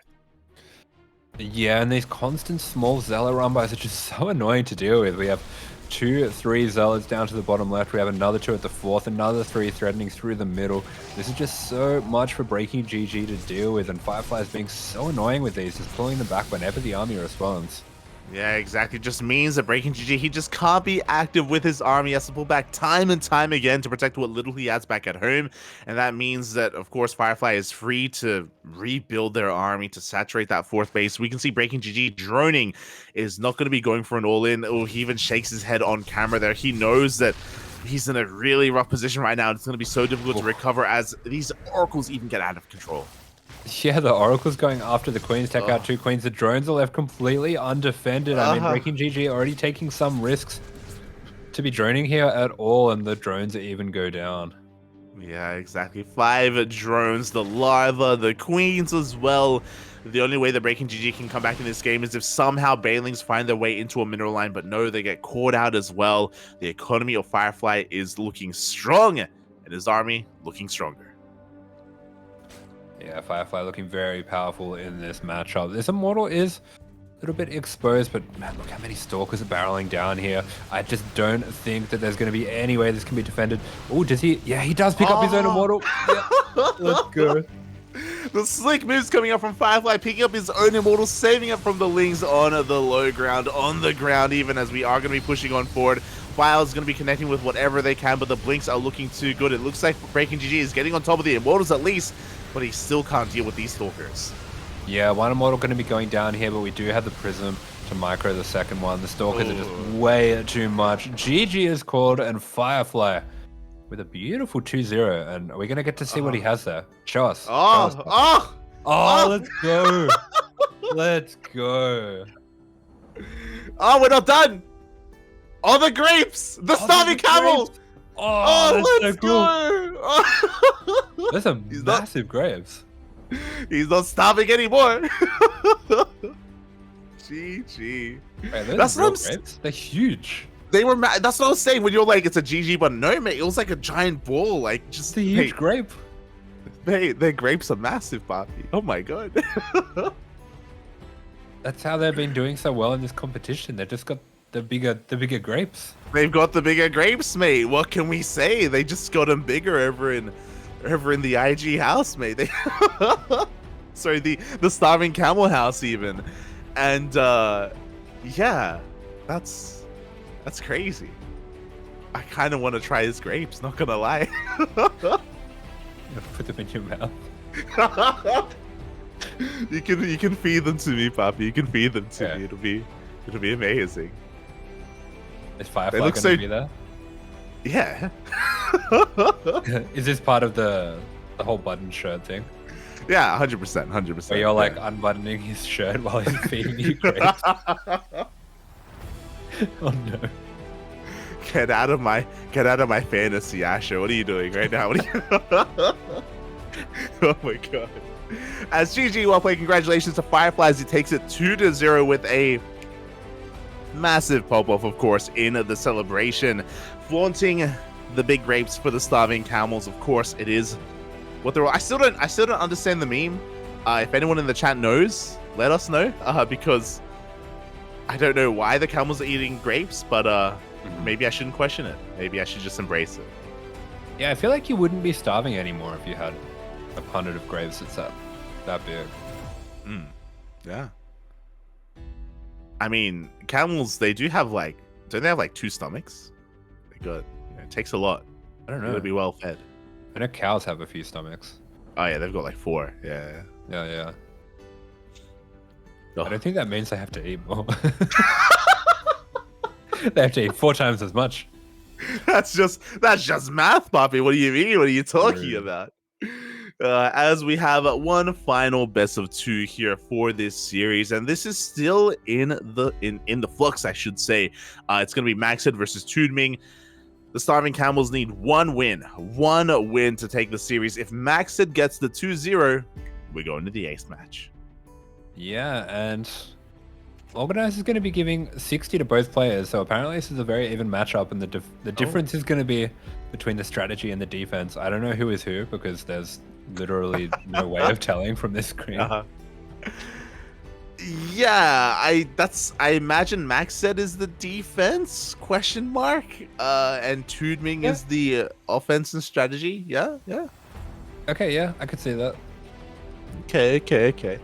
Yeah, and these constant small Zealot run-bys are just so annoying to deal with. We have 2, 3 Zealots down to the bottom left. We have another 2 at the 4th, another 3 threatening through the middle. This is just so much for BreakingGG to deal with, and Firefly is being so annoying with these, just pulling them back whenever the army responds. Yeah, exactly. Just means that BreakingGG, he just can't be active with his army. He has to pull back time and time again to protect what little he has back at home. And that means that, of course, Firefly is free to rebuild their army, to saturate that 4th base. We can see BreakingGG droning is not going to be going for an all-in. Oh, he even shakes his head on camera there. He knows that he's in a really rough position right now. It's going to be so difficult to recover as these Oracles even get out of control. Yeah, the Oracle's going after the Queens, take out 2 Queens. The drones are left completely undefended. I mean, BreakingGG already taking some risks to be droning here at all, and the drones even go down. Yeah, exactly. 5 drones, the larva, the Queens as well. The only way that BreakingGG can come back in this game is if somehow Banelings find their way into a mineral line, but no, they get caught out as well. The economy of Firefly is looking strong, and his army looking stronger. Yeah, Firefly looking very powerful in this matchup. This Immortal is a little bit exposed, but man, look how many Stalkers are barreling down here. I just don't think that there's going to be any way this can be defended. Oh, does he? Yeah, he does pick up his own Immortal. Yeah. Let's go. The slick moves coming up from Firefly, picking up his own Immortal, saving it from the Lings on the low ground, on the ground even, as we are going to be pushing on forward. File is going to be connecting with whatever they can, but the Blinks are looking too good. It looks like BreakingGG is getting on top of the Immortals at least, but he still can't deal with these Stalkers. Yeah, one Immortal going to be going down here, but we do have the Prism to micro the second one. The Stalkers are just way too much. GG is called, and Firefly with a beautiful 2-0. And are we going to get to see what he has there? Show us. Show us. Let's go. Let's go. Oh, we're not done. Oh, the grapes. The starving camel. Let's go. Those are massive grapes. He's not stopping anymore. GG. Wait, that's what grapes? They're huge. They were. That's what I was saying when you're like, it's a GG, but no, mate. It was like a giant ball, like just a huge grape. Their grapes are massive, Poppy. Oh my god. That's how they've been doing so well in this competition. They've just got the bigger grapes. They've got the bigger grapes, mate. What can we say? They just got them bigger over in the IG house, mate. They sorry, the starving camel house even. And yeah, that's crazy. I kind of want to try his grapes, not gonna lie. Put them in your mouth. You can feed them to me, Papi. You can feed them to me. It'll be amazing. Is Firefly gonna be there? Yeah. Is this part of the whole button shirt thing? Yeah, 100%. Where you're like unbuttoning his shirt while he's feeding you grapes. Oh no. Get out of my fantasy, Asher. What are you doing right now? Oh my god. As GG, well played. Congratulations to Firefly as he takes it 2-0 with a massive pop-off, of course, in the celebration. Flaunting the big grapes for the starving camels, of course, it is what they're. I still don't understand the meme. If anyone in the chat knows, let us know. Because I don't know why the camels are eating grapes, but maybe I shouldn't question it. Maybe I should just embrace it. Yeah, I feel like you wouldn't be starving anymore if you had a punnet of grapes that's that big. Yeah. I mean, camels, they do have like, don't they have like 2 stomachs? They got, it takes a lot. I don't know. To be well fed. I know cows have a few stomachs. Oh yeah, they've got like 4. Yeah. Yeah. Oh. I don't think that means they have to eat more. They have to eat 4 times as much. That's just math, Poppy. What do you mean? What are you talking about? As we have one final best of 2 here for this series, and this is still in the flux, I should say. It's going to be MacSed versus TooDming. The Starving Camels need one win to take the series. If MacSed gets the 2-0, we go into the ace match. Yeah, and Organize is going to be giving 60 to both players, so apparently this is a very even matchup, and the difference is going to be between the strategy and the defense. I don't know who is who because there's literally no way of telling from this screen. Yeah, I imagine MacSed is the defense ? And TooDming is the offense and strategy. Yeah. Okay, yeah, I could see that. Okay.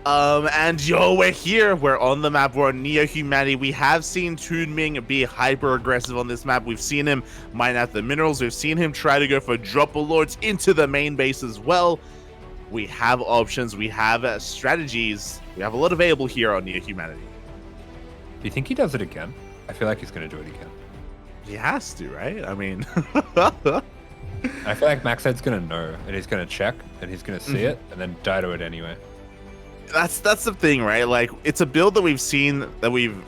And we're here. We're on the map. We're on Neo Humanity. We have seen TooDming be hyper aggressive on this map. We've seen him mine out the minerals. We've seen him try to go for drop alerts into the main base as well. We have options. We have strategies. We have a lot available here on Neo Humanity. Do you think he does it again? I feel like he's going to do it again. He has to, right? I mean... I feel like MacSed's going to know, and he's going to check, and he's going to see it, and then die to it anyway. That's the thing, right? Like, it's a build that we've seen, that we've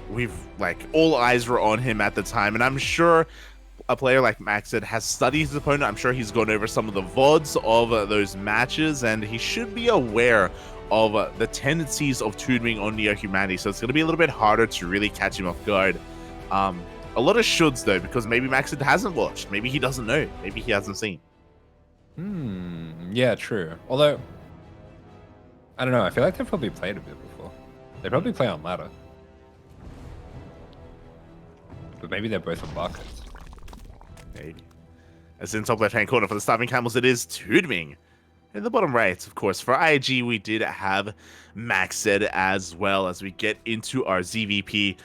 like, all eyes were on him at the time, and I'm sure a player like MacSed has studied his opponent. I'm sure he's gone over some of the VODs of those matches, and he should be aware of the tendencies of TooDming on Neo Humanity, so it's going to be a little bit harder to really catch him off guard. A lot of shoulds, though, because maybe MacSed hasn't watched. Maybe he doesn't know. Maybe he hasn't seen. Yeah, true. Although, I don't know. I feel like they've probably played a bit before. They probably play on ladder. But maybe they're both on buckets. Maybe. As in top left-hand corner for the Starving Camels, it is TooDming. In the bottom right, of course, for IG, we did have MacSed as well as we get into our ZVP.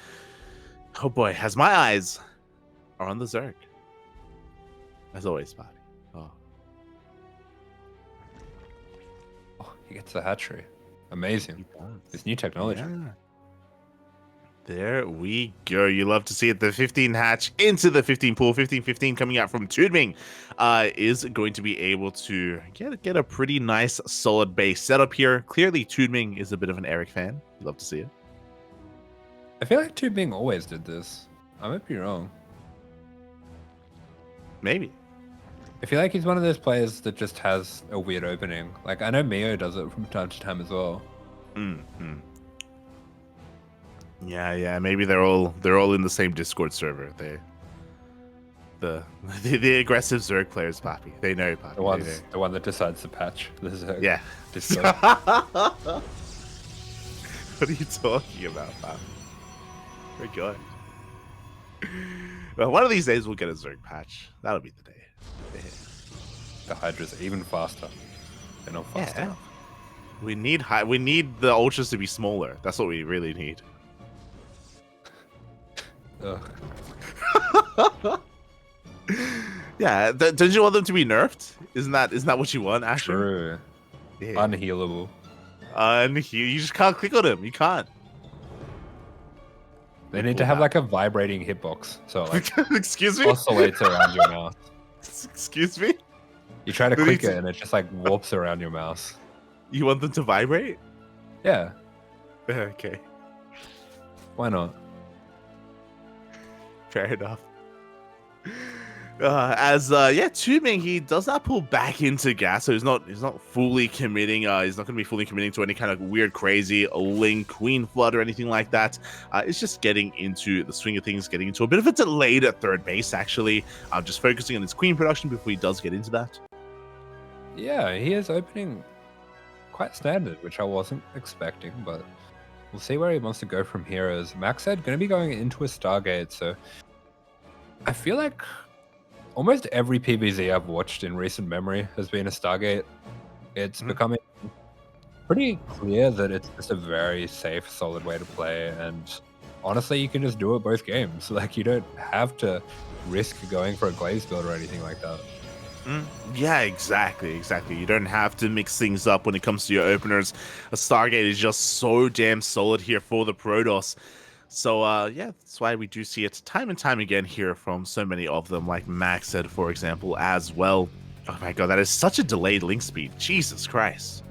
Oh boy, as my eyes are on the Zerg. As always, Bobby. Oh. Oh, he gets the hatchery. Amazing. This new technology. Yeah. There we go. You love to see it. The 15 hatch into the 15 pool. 15-15 coming out from TooDming is going to be able to get a pretty nice, solid base setup here. Clearly, TooDming is a bit of an Eric fan. You love to see it. I feel like TooDming always did this. I might be wrong. Maybe. I feel like he's one of those players that just has a weird opening. Like, I know Mio does it from time to time as well. Mm-hmm. Yeah. Maybe they're all in the same Discord server. The aggressive Zerg players, Poppy. They know, Poppy. The one that decides to patch the Zerg. Yeah. Discord. What are you talking about, Poppy? We're good. Well, one of these days we'll get a Zerg patch. That'll be the day. Yeah. The Hydra's even faster. They're not fast enough. We need the ultras to be smaller. That's what we really need. Ugh. Yeah, don't you want them to be nerfed? Isn't that what you want, Asher? True. Yeah. Unhealable. You just can't click on him. You can't. They need to have like a vibrating hitbox, so like excuse me, oscillates around your mouse. Excuse me. You try to click it and it just like warps around your mouse. You want them to vibrate? Yeah. Okay. Why not? Fair enough. TooDming, he does not pull back into gas, so he's not fully committing. He's not going to be fully committing to any kind of weird, crazy Link Queen Flood or anything like that. It's just getting into the swing of things, getting into a bit of a delayed at third base, actually. Just focusing on his Queen production before he does get into that. Yeah, he is opening quite standard, which I wasn't expecting, but we'll see where he wants to go from here. As MacSed going to be going into a Stargate, so I feel like almost every PvZ I've watched in recent memory has been a Stargate. It's becoming pretty clear that it's just a very safe, solid way to play, and honestly, you can just do it both games. Like, you don't have to risk going for a Glaze build or anything like that. Yeah, exactly. You don't have to mix things up when it comes to your openers. A Stargate is just so damn solid here for the Protoss. So, that's why we do see it time and time again here from so many of them, like MacSed, for example, as well. Oh my god, that is such a delayed link speed. Jesus Christ.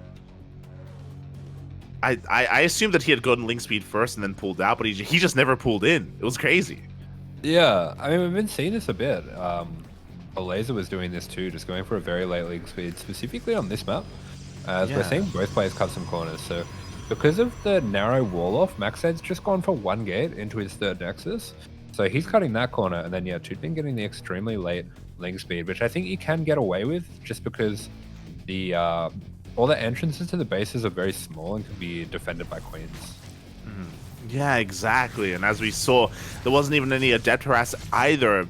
I assumed that he had gotten link speed first and then pulled out, but he just never pulled in. It was crazy. Yeah, I mean, we've been seeing this a bit. Laser was doing this too, just going for a very late link speed, specifically on this map, as we're seeing both players cut some corners. So because of the narrow wall off, MacSed's just gone for one gate into his third nexus. So he's cutting that corner, and then TooDming getting the extremely late link speed, which I think you can get away with just because the all the entrances to the bases are very small and can be defended by queens. Yeah, exactly. And as we saw, there wasn't even any adept harass either,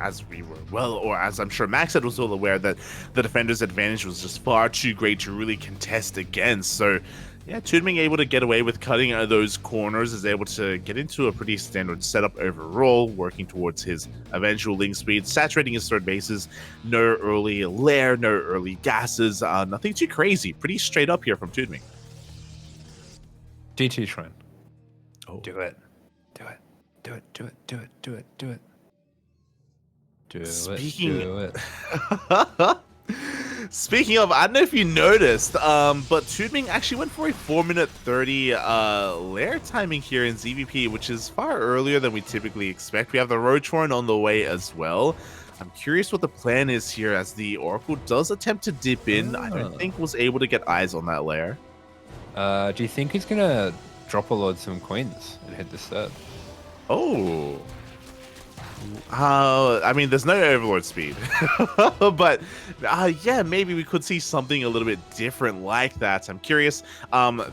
as we were or as I'm sure MacSed was well aware, that the defender's advantage was just far too great to really contest against. So yeah, TooDming able to get away with cutting those corners, is able to get into a pretty standard setup overall, working towards his eventual link speed, saturating his third bases. No early lair, no early gases, nothing too crazy. Pretty straight up here from TooDming. GT Shrine. Oh. Do it. Do it. Do it. Do it. Do it. Do it. Do it. Do it. Do it. Speaking of, I don't know if you noticed, but TooDming actually went for a 4-minute 30 lair timing here in ZVP, which is far earlier than we typically expect. We have the Roachhorn on the way as well. I'm curious what the plan is here, as the Oracle does attempt to dip in. I don't think was able to get eyes on that lair. Do you think he's gonna drop a load some queens and hit this third? Oh. I mean, there's no overlord speed, but yeah, maybe we could see something a little bit different like that. I'm curious.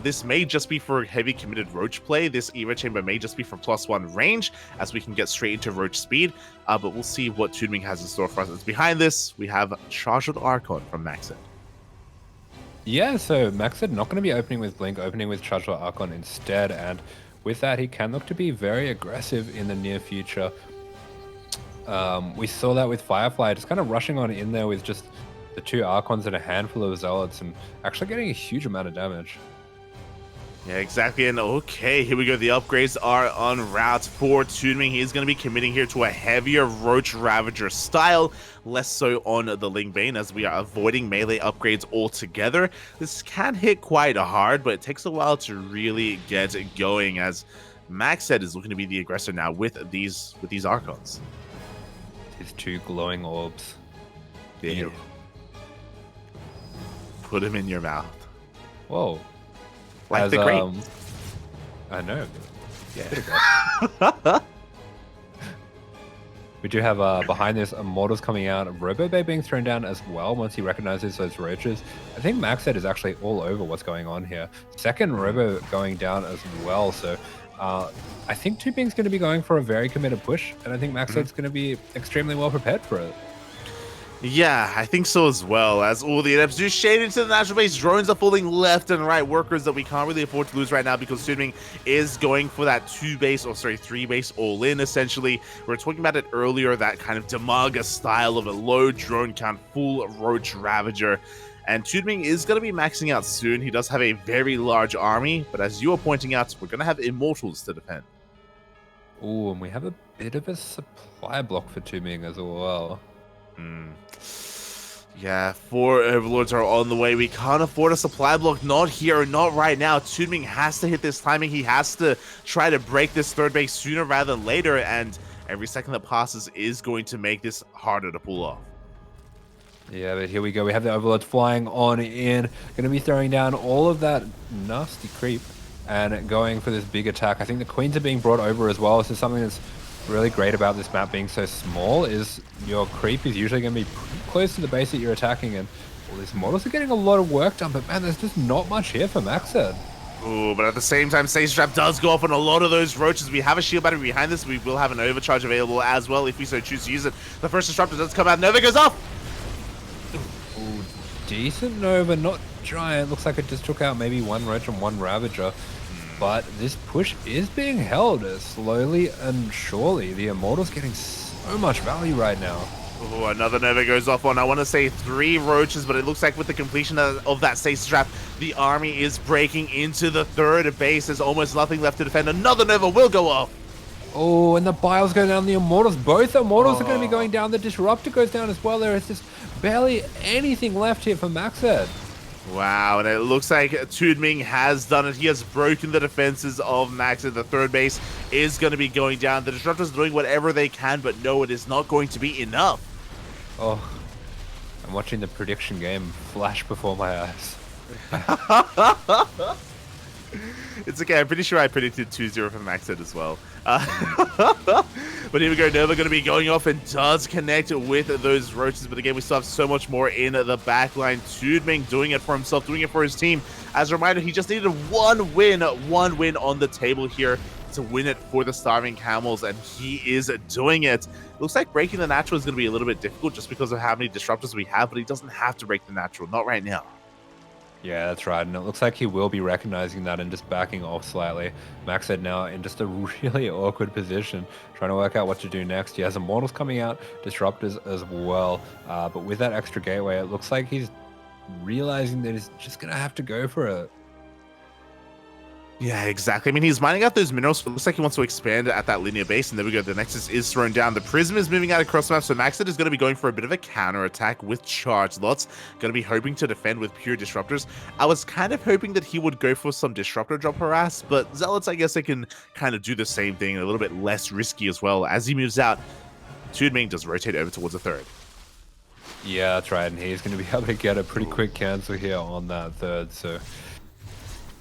This may just be for heavy committed Roach play. This Eva chamber may just be for +1 range, as we can get straight into Roach speed. But we'll see what TooDming has in store for us. Behind this, we have Charged Archon from MacSed. Yeah, so MacSed not going to be opening with Blink, opening with Charged Archon instead, and with that, he can look to be very aggressive in the near future. We saw that with Firefly, just kind of rushing on in there with just the 2 Archons and a handful of Zealots and actually getting a huge amount of damage. Yeah, exactly. And okay, here we go. The upgrades are on route for TooDming. He's going to be committing here to a heavier Roach Ravager style, less so on the Ling Bane, as we are avoiding melee upgrades altogether. This can hit quite hard, but it takes a while to really get going, as MacSed is looking to be the aggressor now with these Archons. His 2 glowing orbs. Ew. Put him in your mouth. Whoa. Like the grape. I know. Yeah. We do have behind this Immortals coming out, RoboBay being thrown down as well once he recognizes those roaches. I think MacSed is actually all over what's going on here. Second Robo going down as well, so I think TooDming's going to be going for a very committed push, and I think MacSed's going to be extremely well prepared for it. Yeah, I think so as well, as all the adepts do shade into the natural base. Drones are falling left and right, workers that we can't really afford to lose right now, because TooDming is going for that 3 base all in, essentially. We were talking about it earlier, that kind of Damaga style of a low drone count, full Roach Ravager. And TooDming is going to be maxing out soon. He does have a very large army, but as you are pointing out, we're going to have Immortals to defend. Oh, and we have a bit of a supply block for TooDming as well. Yeah, 4 Overlords are on the way. We can't afford a supply block. Not here, not right now. TooDming has to hit this timing. He has to try to break this 3rd base sooner rather than later, and every second that passes is going to make this harder to pull off. Yeah, but here we go. We have the Overlords flying on in. Going to be throwing down all of that nasty creep and going for this big attack. I think the Queens are being brought over as well. This is something that's really great about this map being so small, is your creep is usually going to be pretty close to the base that you're attacking, and all these models are getting a lot of work done, but man, there's just not much here for MacSed. Ooh, but at the same time, Stage Trap does go off on a lot of those roaches. We have a shield battery behind this. We will have an overcharge available as well if we so choose to use it. The first disruptor does come out. Nova goes off! Ooh, decent Nova, not giant. Looks like it just took out maybe 1 roach and 1 Ravager. But this push is being held slowly and surely. The Immortal's getting so much value right now. Oh, another Nova goes off on, I want to say 3 roaches, but it looks like with the completion of that Stage Trap, the army is breaking into the 3rd base. There's almost nothing left to defend. Another Nova will go off. Oh, and the Biles go down the Immortals. Both Immortals are going to be going down. The Disruptor goes down as well. There is just barely anything left here for MacSed. Wow, and it looks like TooDming has done it. He has broken the defenses of MacSed. The 3rd base is going to be going down. The Disruptors are doing whatever they can, but no, it is not going to be enough. Oh, I'm watching the prediction game flash before my eyes. It's okay, I'm pretty sure I predicted 2-0 for MacSed as well. But here we go, Nova going to be going off and does connect with those roaches. But again, we still have so much more in the backline. TooDming doing it for himself, doing it for his team. As a reminder, he just needed one win on the table here to win it for the Starving Camels, and he is doing it. Looks like breaking the natural is going to be a little bit difficult just because of how many disruptors we have, but he doesn't have to break the natural, not right now. Yeah, that's right, and it looks like he will be recognizing that and just backing off slightly. MacSed now in just a really awkward position, trying to work out what to do next. He has Immortals coming out, Disruptors as well, but with that extra gateway, it looks like he's realizing that he's just going to have to go for it. Yeah, exactly. I mean, he's mining out those minerals. It looks like he wants to expand at that linear base, and there we go. The Nexus is thrown down. The Prism is moving out across the map, so MacSed is going to be going for a bit of a counter attack with charge lots. Going to be hoping to defend with pure disruptors. I was kind of hoping that he would go for some disruptor drop harass, but Zealots, I guess they can kind of do the same thing, a little bit less risky as well. As he moves out, TooDming does rotate over towards the 3rd. Yeah, that's right, and he's going to be able to get a pretty quick cancel here on that 3rd, so...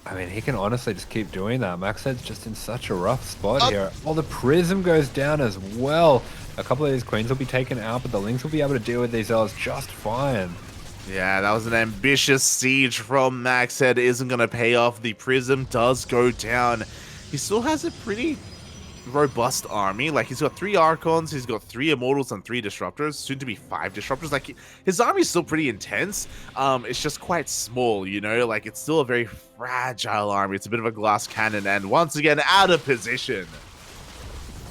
I mean, he can honestly just keep doing that. MacSed's just in such a rough spot here. Oh, the Prism goes down as well. A couple of these Queens will be taken out, but the Lynx will be able to deal with these Zealots just fine. Yeah, that was an ambitious siege from MacSed. Isn't going to pay off. The Prism does go down. He still has a pretty robust army. Like, he's got 3 Archons, he's got 3 Immortals and 3 Disruptors, soon to be 5 Disruptors. Like, his army is still pretty intense. It's just quite small, you know? Like, it's still a very fragile army. It's a bit of a glass cannon, and once again, out of position.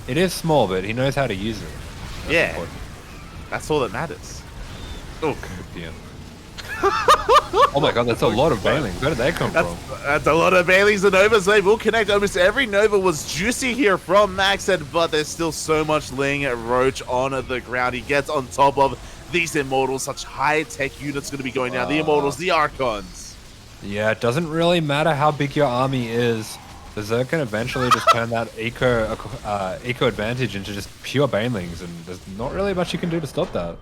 It is small, but he knows how to use it. That's Yeah. important. That's all that matters. Oh, Yeah. Oh my god, that's a lot of Bailings. Where did they come from? that's a lot of Baileys and Novas. They will connect. Almost every Nova was juicy here from MacSed, but there's still so much Ling Roach on the ground. He gets on top of these Immortals. Such high-tech units going to be going down. The Immortals, the Archons. Yeah, it doesn't really matter how big your army is. The Zerg can eventually just turn that eco advantage into just pure Banelings, and there's not really much you can do to stop that.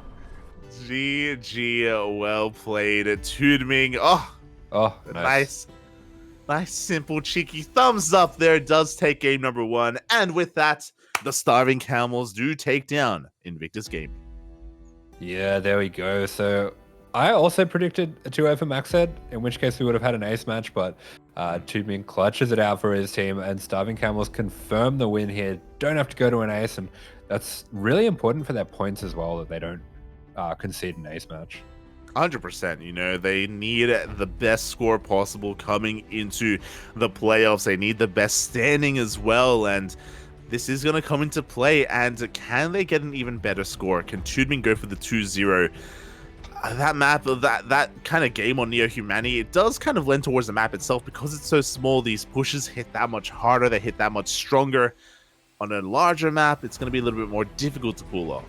GG, well played. TooDming. Oh, nice, simple, cheeky thumbs up there. Does take game number 1. And with that, the Starving Camels do take down Invictus Gaming. Yeah, there we go. So I also predicted a 2-0 for MacSed, in which case we would have had an ace match, but TooDming clutches it out for his team, and Starving Camels confirm the win here. Don't have to go to an ace, and that's really important for their points as well, that they don't concede an ace match. 100%. You know, they need the best score possible coming into the playoffs. They need the best standing as well, and this is going to come into play. And can they get an even better score? Can TooDming go for the 2-0? That map, that kind of game on Neo Humanity, it does kind of lend towards the map itself because it's so small. These pushes hit that much harder, they hit that much stronger. On a larger map, it's going to be a little bit more difficult to pull off.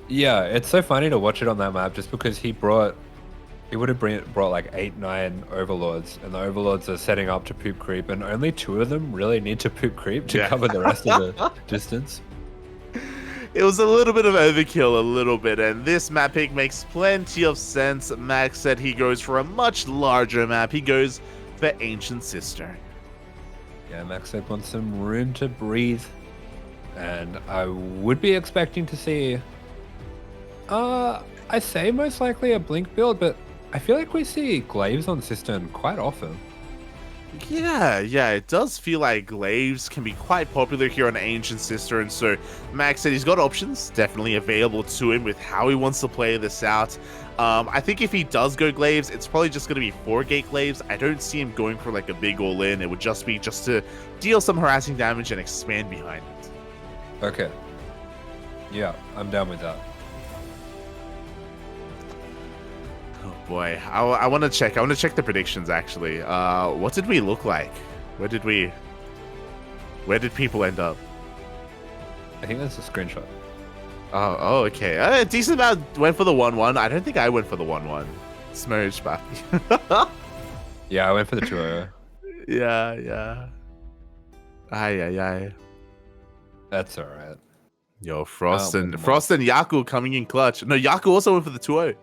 Yeah, it's so funny to watch it on that map just because he would have brought like 8-9 overlords, and the overlords are setting up to poop creep, and only 2 of them really need to poop creep to cover the rest of the distance. It was a little bit of overkill, a little bit, and this map pick makes plenty of sense. Max said he goes for a much larger map. He goes for Ancient Sister. Yeah, MacSed wants some room to breathe, and I would be expecting to see I say most likely a Blink build, but I feel like we see Glaives on Cistern quite often. Yeah, it does feel like Glaives can be quite popular here on Ancient Sister, and so Max said he's got options definitely available to him with how he wants to play this out. I think if he does go Glaives, it's probably just going to be 4-gate Glaives. I don't see him going for like a big all-in. It would just be to deal some harassing damage and expand behind it. Okay. Yeah, I'm down with that. Oh boy, I want to check. I want to check the predictions actually. What did we look like? Where did people end up? I think that's a screenshot. Oh, okay. Decent amount went for the 1-1. I don't think I went for the 1-1. Smurge, Papi. Yeah, I went for the 2-0. Yeah. Aye. That's alright. Yo, Frost and Yaku coming in clutch. No, Yaku also went for the 2-0.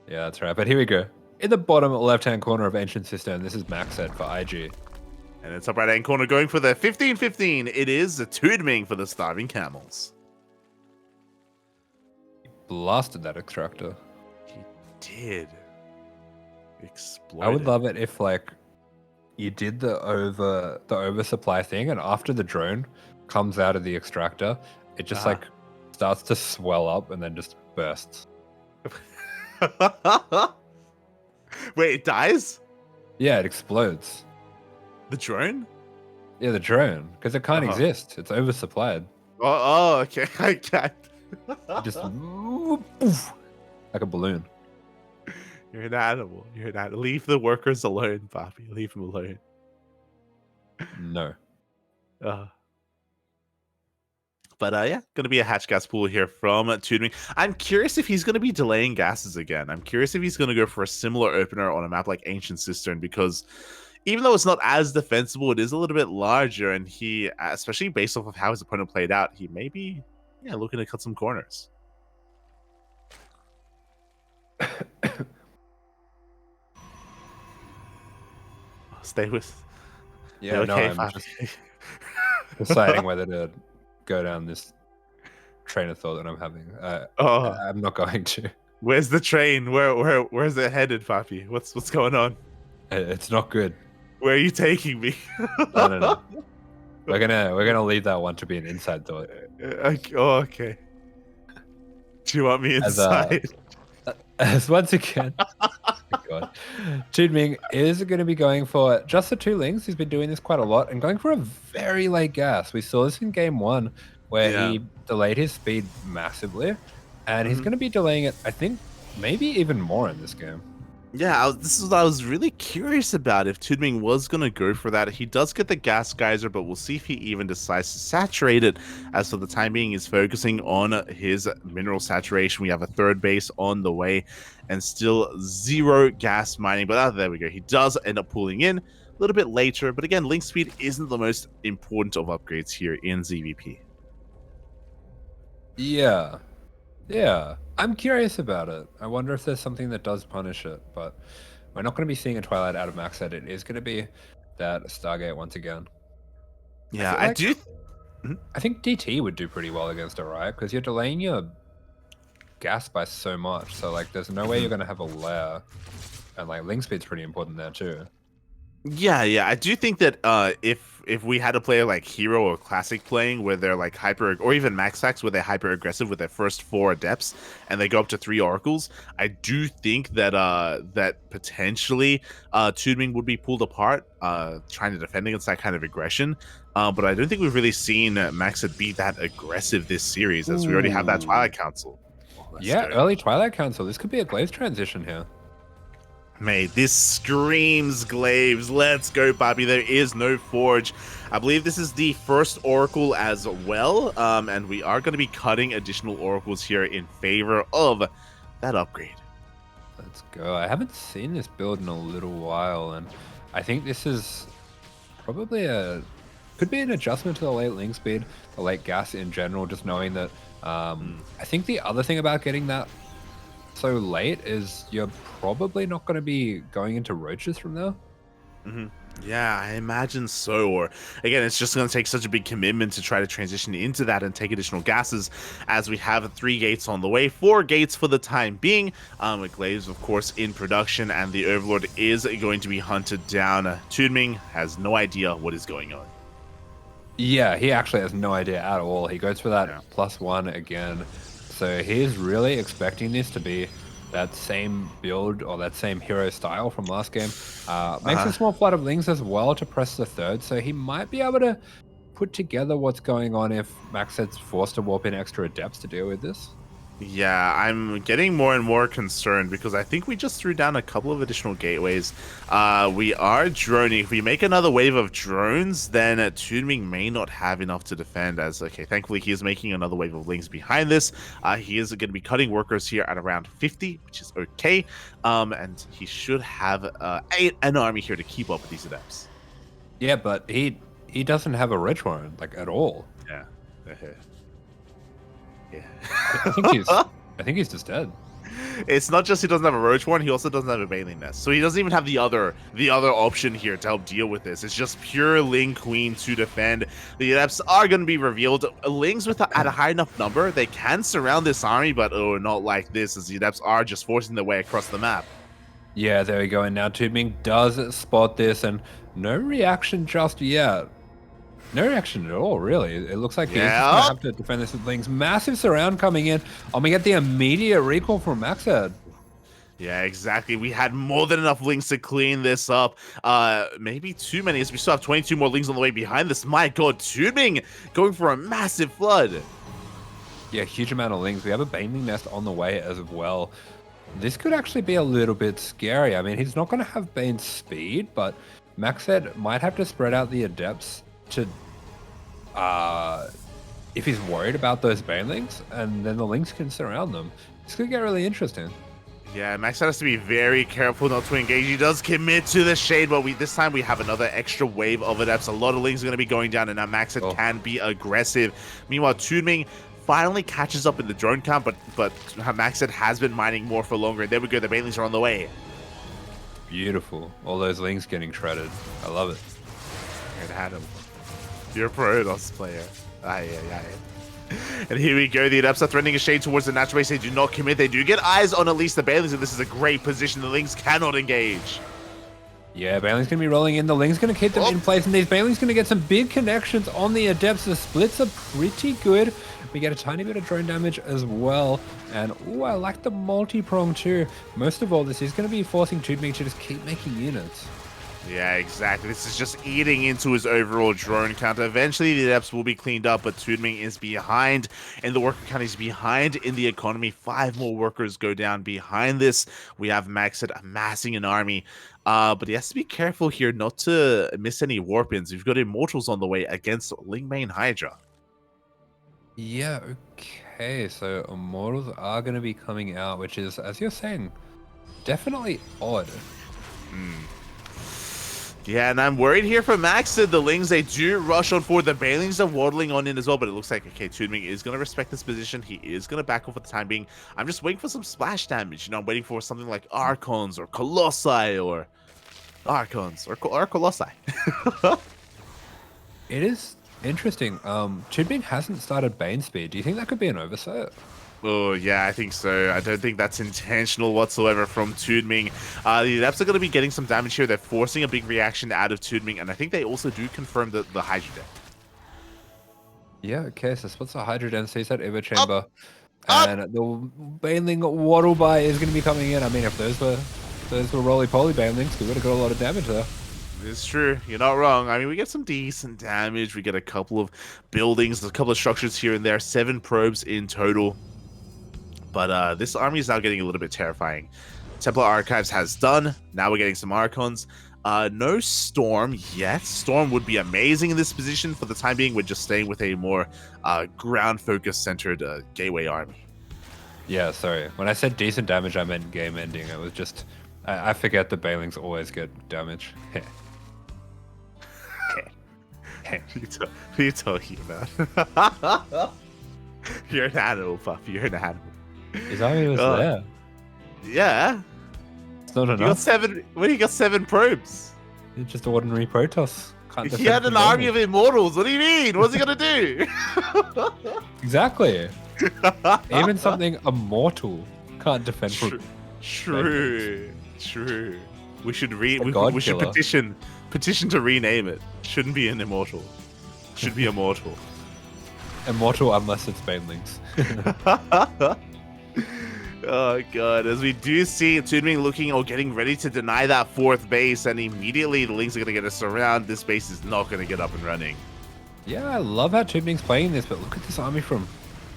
Yeah, that's right. But here we go. In the bottom left-hand corner of Ancient Sister, this is MacSed for IG. And then top right-hand corner going for the 15-15. It is the TooDming for the Starving Camels. He blasted that extractor. He did. Exploded. I would love it if like you did the oversupply thing, and after the drone comes out of the extractor, it just like starts to swell up and then just bursts. Wait, it dies? Yeah, it explodes. The drone? Yeah, the drone, because it can't exist. It's oversupplied. Oh, okay. I can't. Just poof, like a balloon. You're an animal. Leave the workers alone, Papi. Leave them alone. No. But yeah, going to be a hatch gas pool here from TooDming. I'm curious if he's going to be delaying gases again. I'm curious if he's going to go for a similar opener on a map like Ancient Cistern, because even though it's not as defensible, it is a little bit larger, and he, especially based off of how his opponent played out, he may be looking to cut some corners. Stay with... Yeah, okay, no, I'm just deciding whether to go down this train of thought that I'm having. I'm not going to. Where's the train? Where's it headed, Papi? What's going on? It's not good. Where are you taking me? No. We're gonna leave that one to be an inside thought. Okay. Do you want me inside? As once again, oh God, TooDming is going to be going for just the 2 lings. He's been doing this quite a lot and going for a very late gas. We saw this in game 1 where Yeah. he delayed his speed massively, and he's Mhm. going to be delaying it, I think, maybe even more in this game. Yeah, this is what I was really curious about, if TooDming was going to go for that. He does get the gas geyser, but we'll see if he even decides to saturate it, as for the time being he's focusing on his mineral saturation. We have a third base on the way and still 0 gas mining, but there we go. He does end up pulling in a little bit later, but again, link speed isn't the most important of upgrades here in ZVP. Yeah. Yeah. I'm curious about it. I wonder if there's something that does punish it, but we're not going to be seeing a Twilight out of MacSed. It is going to be that Stargate once again. Yeah, I feel like Mhm. I think DT would do pretty well against it, right? Because you're delaying your gas by so much. So, like, there's no way you're going to have a lair. And, like, link speed's pretty important there, too. Yeah, I do think that if we had to play like hero or classic playing, where they're like hyper, or even max hacks where they're hyper aggressive with their first 4 adepts and they go up to 3 oracles, I do think that that potentially TooDming would be pulled apart, trying to defend against that kind of aggression. But I don't think we've really seen MacSed be that aggressive this series, as we already have that Ooh. Twilight Council. Yeah, early Twilight Council. This could be a Glaive transition here. Mate, this screams Glaives. Let's go, Bobby. There is no Forge. I believe this is the first Oracle as well, and we are going to be cutting additional Oracles here in favor of that upgrade. Let's go. I haven't seen this build in a little while, and I think this is probably could be an adjustment to the late link speed, the late gas in general, just knowing that I think the other thing about getting that so late is you're probably not going to be going into roaches from there. Yeah, I imagine so. Or again, it's just going to take such a big commitment to try to transition into that and take additional gases, as we have 3 gates on the way, 4 gates for the time being, with Glaives of course in production, and the Overlord is going to be hunted down. TooDming has no idea what is going on. Yeah, he actually has no idea at all. He goes for that +1 again. So he's really expecting this to be that same build or that same hero style from last game. Makes a small flood of lings as well to press the 3rd, so he might be able to put together what's going on if MacSed's forced to warp in extra adepts to deal with this. Yeah, I'm getting more and more concerned, because I think we just threw down a couple of additional gateways. We are droning. If we make another wave of drones, then TooDming may not have enough to defend, as, okay, thankfully he is making another wave of lings behind this. He is going to be cutting workers here at around 50, which is okay. And he should have an army here to keep up with these adepts. Yeah, but he doesn't have a Rich Warren, like, at all. Yeah. I think he's just dead. It's not just he doesn't have a Roach Warren, he also doesn't have a Baneling Nest. So he doesn't even have the other option here to help deal with this. It's just pure Ling Queen to defend. The Adepts are going to be revealed. Lings at a high enough number, they can surround this army, but not like this, as the Adepts are just forcing their way across the map. Yeah, there we go. And now TooDming does spot this, and no reaction just yet. No reaction at all, really. It looks like he's just going to have to defend this with lings. Massive surround coming in. And we get the immediate recall from MacSed. Yeah, exactly. We had more than enough lings to clean this up. Maybe too many, as we still have 22 more lings on the way behind this. My god, TooDming going for a massive flood. Yeah, huge amount of lings. We have a Baneling Nest on the way as well. This could actually be a little bit scary. I mean, he's not going to have Bane's speed, but MacSed might have to spread out the Adepts to if he's worried about those Banelings, and then the Lings can surround them. This could get really interesting. Yeah, MacSed has to be very careful not to engage. He does commit to the shade, but this time we have another extra wave of Adepts. A lot of Lings are going to be going down, and now MacSed can be aggressive. Meanwhile, TooDming finally catches up in the drone count, but MacSed has been mining more for longer. There we go, the Banelings are on the way. Beautiful. All those Lings getting shredded. I love it. It had him. You're a Protoss player. Aye. And here we go. The Adepts are threatening a shade towards the natural base. They do not commit. They do get eyes on at least the Banelings, and this is a great position. The Lings cannot engage. Yeah, Baneling's going to be rolling in. The Ling's going to keep them in place, and these Baneling's going to get some big connections on the Adepts. The splits are pretty good. We get a tiny bit of drone damage as well. And, ooh, I like the multi-prong too. Most of all, this is going to be forcing TooDming to just keep making units. Yeah, exactly. This is just eating into his overall drone count. Eventually, the depths will be cleaned up, but TooDming is behind, and the worker count is behind in the economy. 5 more workers go down behind this. We have MacSed amassing an army, but he has to be careful here not to miss any warp-ins. We've got Immortals on the way against Lingmane Hydra. Yeah, okay, so Immortals are going to be coming out, which is, as you're saying, definitely odd. Yeah, and I'm worried here for MacSed. The Lings, they do rush on forward. The Banelings are waddling on in as well, but it looks like, okay, TooDming is going to respect this position. He is going to back off for the time being. I'm just waiting for some splash damage. You know, I'm waiting for something like Archons or Colossi or Archons or Colossi. It is interesting. TooDming hasn't started Bane speed. Do you think that could be an oversight? Oh, yeah, I think so. I don't think that's intentional whatsoever from TooDming. The Adepts are going to be getting some damage here. They're forcing a big reaction out of TooDming, and I think they also do confirm the Hydra deck. Yeah, okay, so spots a Hydra Den, sees that Evo Chamber, and the Baneling Waddle By is going to be coming in. I mean, if those were roly-poly Banelings, we would have got a lot of damage there. It's true. You're not wrong. I mean, we get some decent damage. We get a couple of buildings, a couple of structures here and there. 7 probes in total. But this army is now getting a little bit terrifying. Templar Archives has done. Now we're getting some Archons. No Storm yet. Storm would be amazing in this position. For the time being, we're just staying with a more ground-focused centered Gateway army. Yeah, sorry. When I said decent damage, I meant game ending. It was just... I forget that Banelings always get damage. What are you talking about? You're an animal, pup. You're an animal. His army was there. Yeah. It's not enough. You got 7. Well, you got 7 probes. It's just ordinary Protoss. He had an army of Immortals. What do you mean? What's he gonna do? Exactly. Even something immortal can't defend. True. We should petition to rename it. Shouldn't be an Immortal. Should be Immortal. Immortal unless it's Banelings. Oh god, as we do see TooDming looking or getting ready to deny that 4th base, and immediately the Lings are going to get us around. This base is not going to get up and running. Yeah, I love how TooDming's playing this, but look at this army from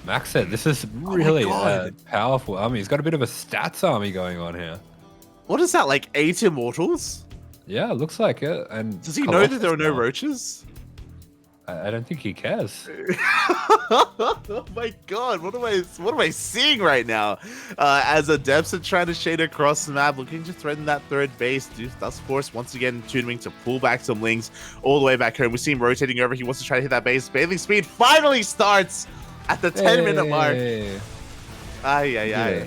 MacSed. This is really a powerful army. He's got a bit of a stats army going on here. What is that, like 8 Immortals? Yeah, it looks like it. And does he know that there are no roaches? I don't think he cares. Oh my god, what am I seeing right now? As Adepts are trying to shade across the map, looking to threaten that 3rd base. That's forced once again TooDming to pull back some Lings all the way back home. We see him rotating over. He wants to try to hit that base. Bathing speed finally starts at the 10-minute mark. Aye.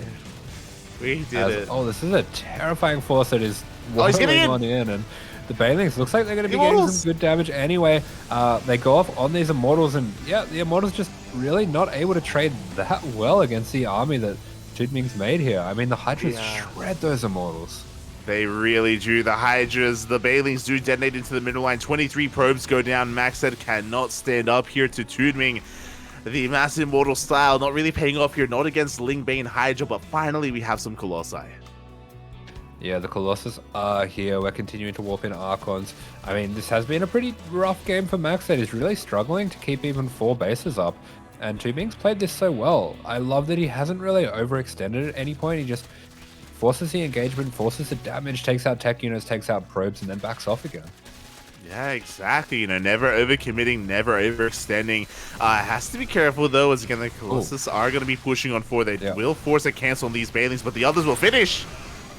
We did it. Oh, this is a terrifying force that is he's getting on in, and the Banelings looks like they're going to be getting some good damage anyway. They go off on these Immortals, and yeah, the Immortals just really not able to trade that well against the army that TooDming's made here. I mean, the Hydras shred those Immortals. They really do. The Hydras, the Banelings do detonate into the middle line. 23 probes go down. MacSed cannot stand up here to TooDming. The massive Immortal style not really paying off here, not against Lingmane Hydra, but finally we have some Colossi. Yeah, the Colossus are here. We're continuing to warp in Archons. I mean, this has been a pretty rough game for MacSed. He's really struggling to keep even 4 bases up. And TooDming's played this so well. I love that he hasn't really overextended at any point. He just forces the engagement, forces the damage, takes out tech units, takes out probes, and then backs off again. Yeah, exactly. You know, never overcommitting, never overextending. Has to be careful, though, as again, the Colossus are going to be pushing on 4. They will force a cancel on these Banelings, but the others will finish.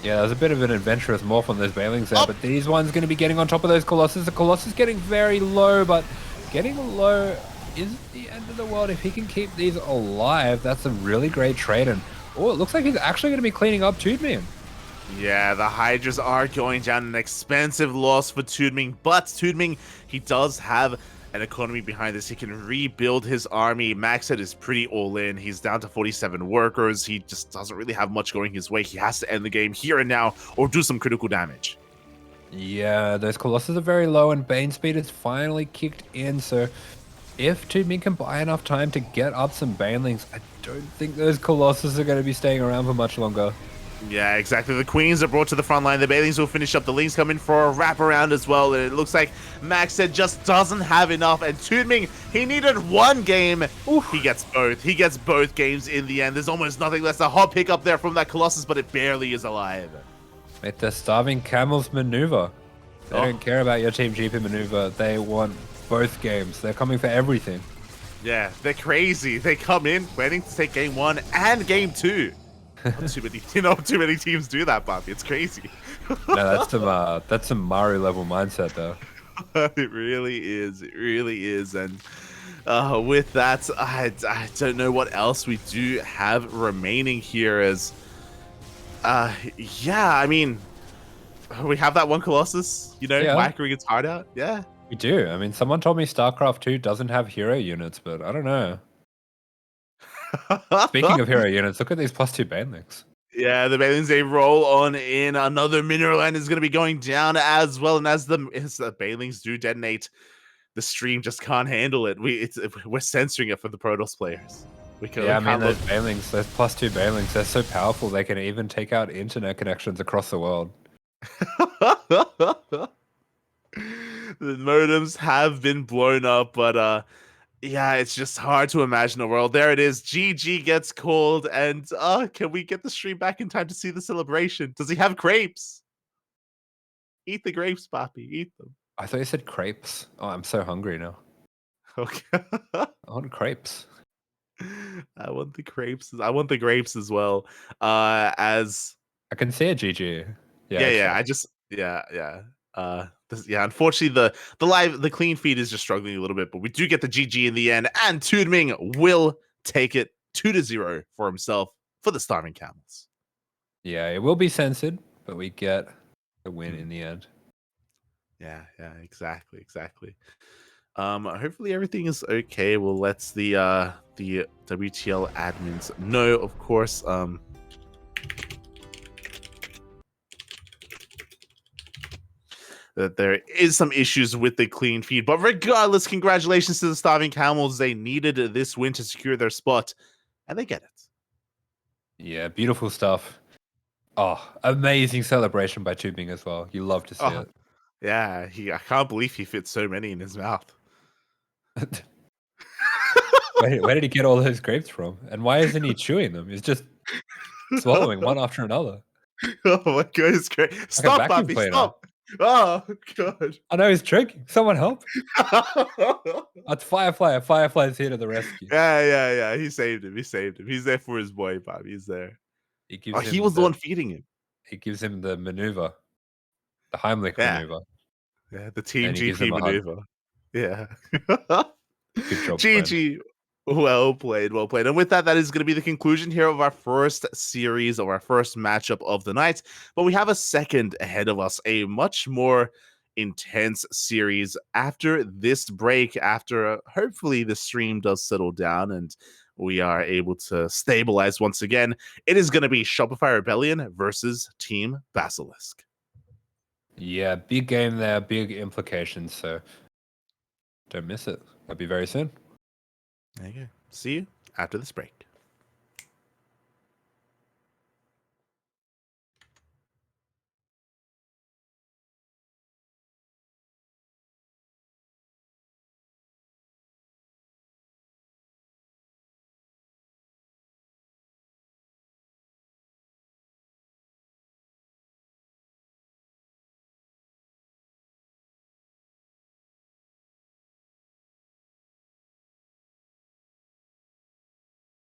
Yeah, there's a bit of an adventurous morph on those Banelings there, but these ones going to be getting on top of those Colossus. The Colossus getting very low, but getting low isn't the end of the world. If he can keep these alive, that's a really great trade. And oh, it looks like he's actually going to be cleaning up TooDming. Yeah, the Hydras are going down, an expensive loss for TooDming, but TooDming, he does have an economy behind this. He can rebuild his army. MacSed is pretty all in. He's down to 47 workers. He just doesn't really have much going his way. He has to end the game here and now or do some critical damage. Yeah, those Colossus are very low and Bane speed is finally kicked in. So if TooDming can buy enough time to get up some Banelings, I don't think those Colossus are going to be staying around for much longer. Yeah, exactly. The Queens are brought to the front line. The Bailings will finish up. The Lings come in for a wraparound as well. And it looks like MacSed just doesn't have enough. And TooDming, he needed one game. Oof. He gets both. He gets both games in the end. There's almost nothing less. A hot pick up there from that Colossus, but it barely is alive. Mate, they're starving Camels maneuver. They don't care about your Team GP maneuver. They want both games. They're coming for everything. Yeah, they're crazy. They come in waiting to take game 1 and game 2. Not too many teams do that, Bobby. It's crazy. No, that's some Mario level mindset though. It really is. It really is. And with that, I don't know what else we do have remaining here. As yeah, I mean, we have that one Colossus, you know, whacking its heart out. Yeah, we do. I mean, someone told me StarCraft 2 doesn't have hero units, but I don't know. Speaking of hero units, look at these +2 Banelings. Yeah, the Banelings, they roll on in. Another mineral land is going to be going down as well. And as the Banelings do detonate, the stream just can't handle it. We're censoring it for the Protoss players. I mean, those Banelings, those +2 Banelings, they're so powerful they can even take out internet connections across the world. The modems have been blown up, but yeah, it's just hard to imagine a world. There it is. GG gets called, and can we get the stream back in time to see the celebration? Does he have grapes? Eat the grapes, Papi. Eat them. I thought you said crepes. Oh, I'm so hungry now. Okay. I want crepes. I want the grapes. I want the grapes as well. As I can see a GG. Yeah. Unfortunately, the clean feed is just struggling a little bit, but we do get the GG in the end, and TooDming will take it 2-0 for himself for the Starving Camels. Yeah, it will be censored, but we get the win in the end. Yeah, exactly. Hopefully everything is okay. We'll let the WTL admins know, of course. That there is some issues with the clean feed, but regardless, congratulations to the Starving Camels. They needed this win to secure their spot, and they get it. Yeah, beautiful stuff. Oh, amazing celebration by TooDming as well. You love to see it. Yeah, I can't believe he fits so many in his mouth. Where did he get all those grapes from? And why isn't he chewing them? He's just swallowing one after another. Oh my god, it's great. Stop, Papi, stop. Oh god. I know he's drinking. Someone help. That's Firefly. Firefly's here to the rescue. Yeah. He saved him. He's there for his boy, Papi. He's there. He was the one feeding him. He gives him the maneuver. The Heimlich maneuver. Yeah, the Team GP maneuver. Yeah. Good job, GG. Well played. And with that, that is going to be the conclusion here of our first series, of our first matchup of the night. But we have a second ahead of us, a much more intense series after this break, after hopefully the stream does settle down and we are able to stabilize once again. It is going to be Shopify Rebellion versus Team Basilisk. Yeah, big game there, big implications. So don't miss it. That'll be very soon. There you go. See you after this break.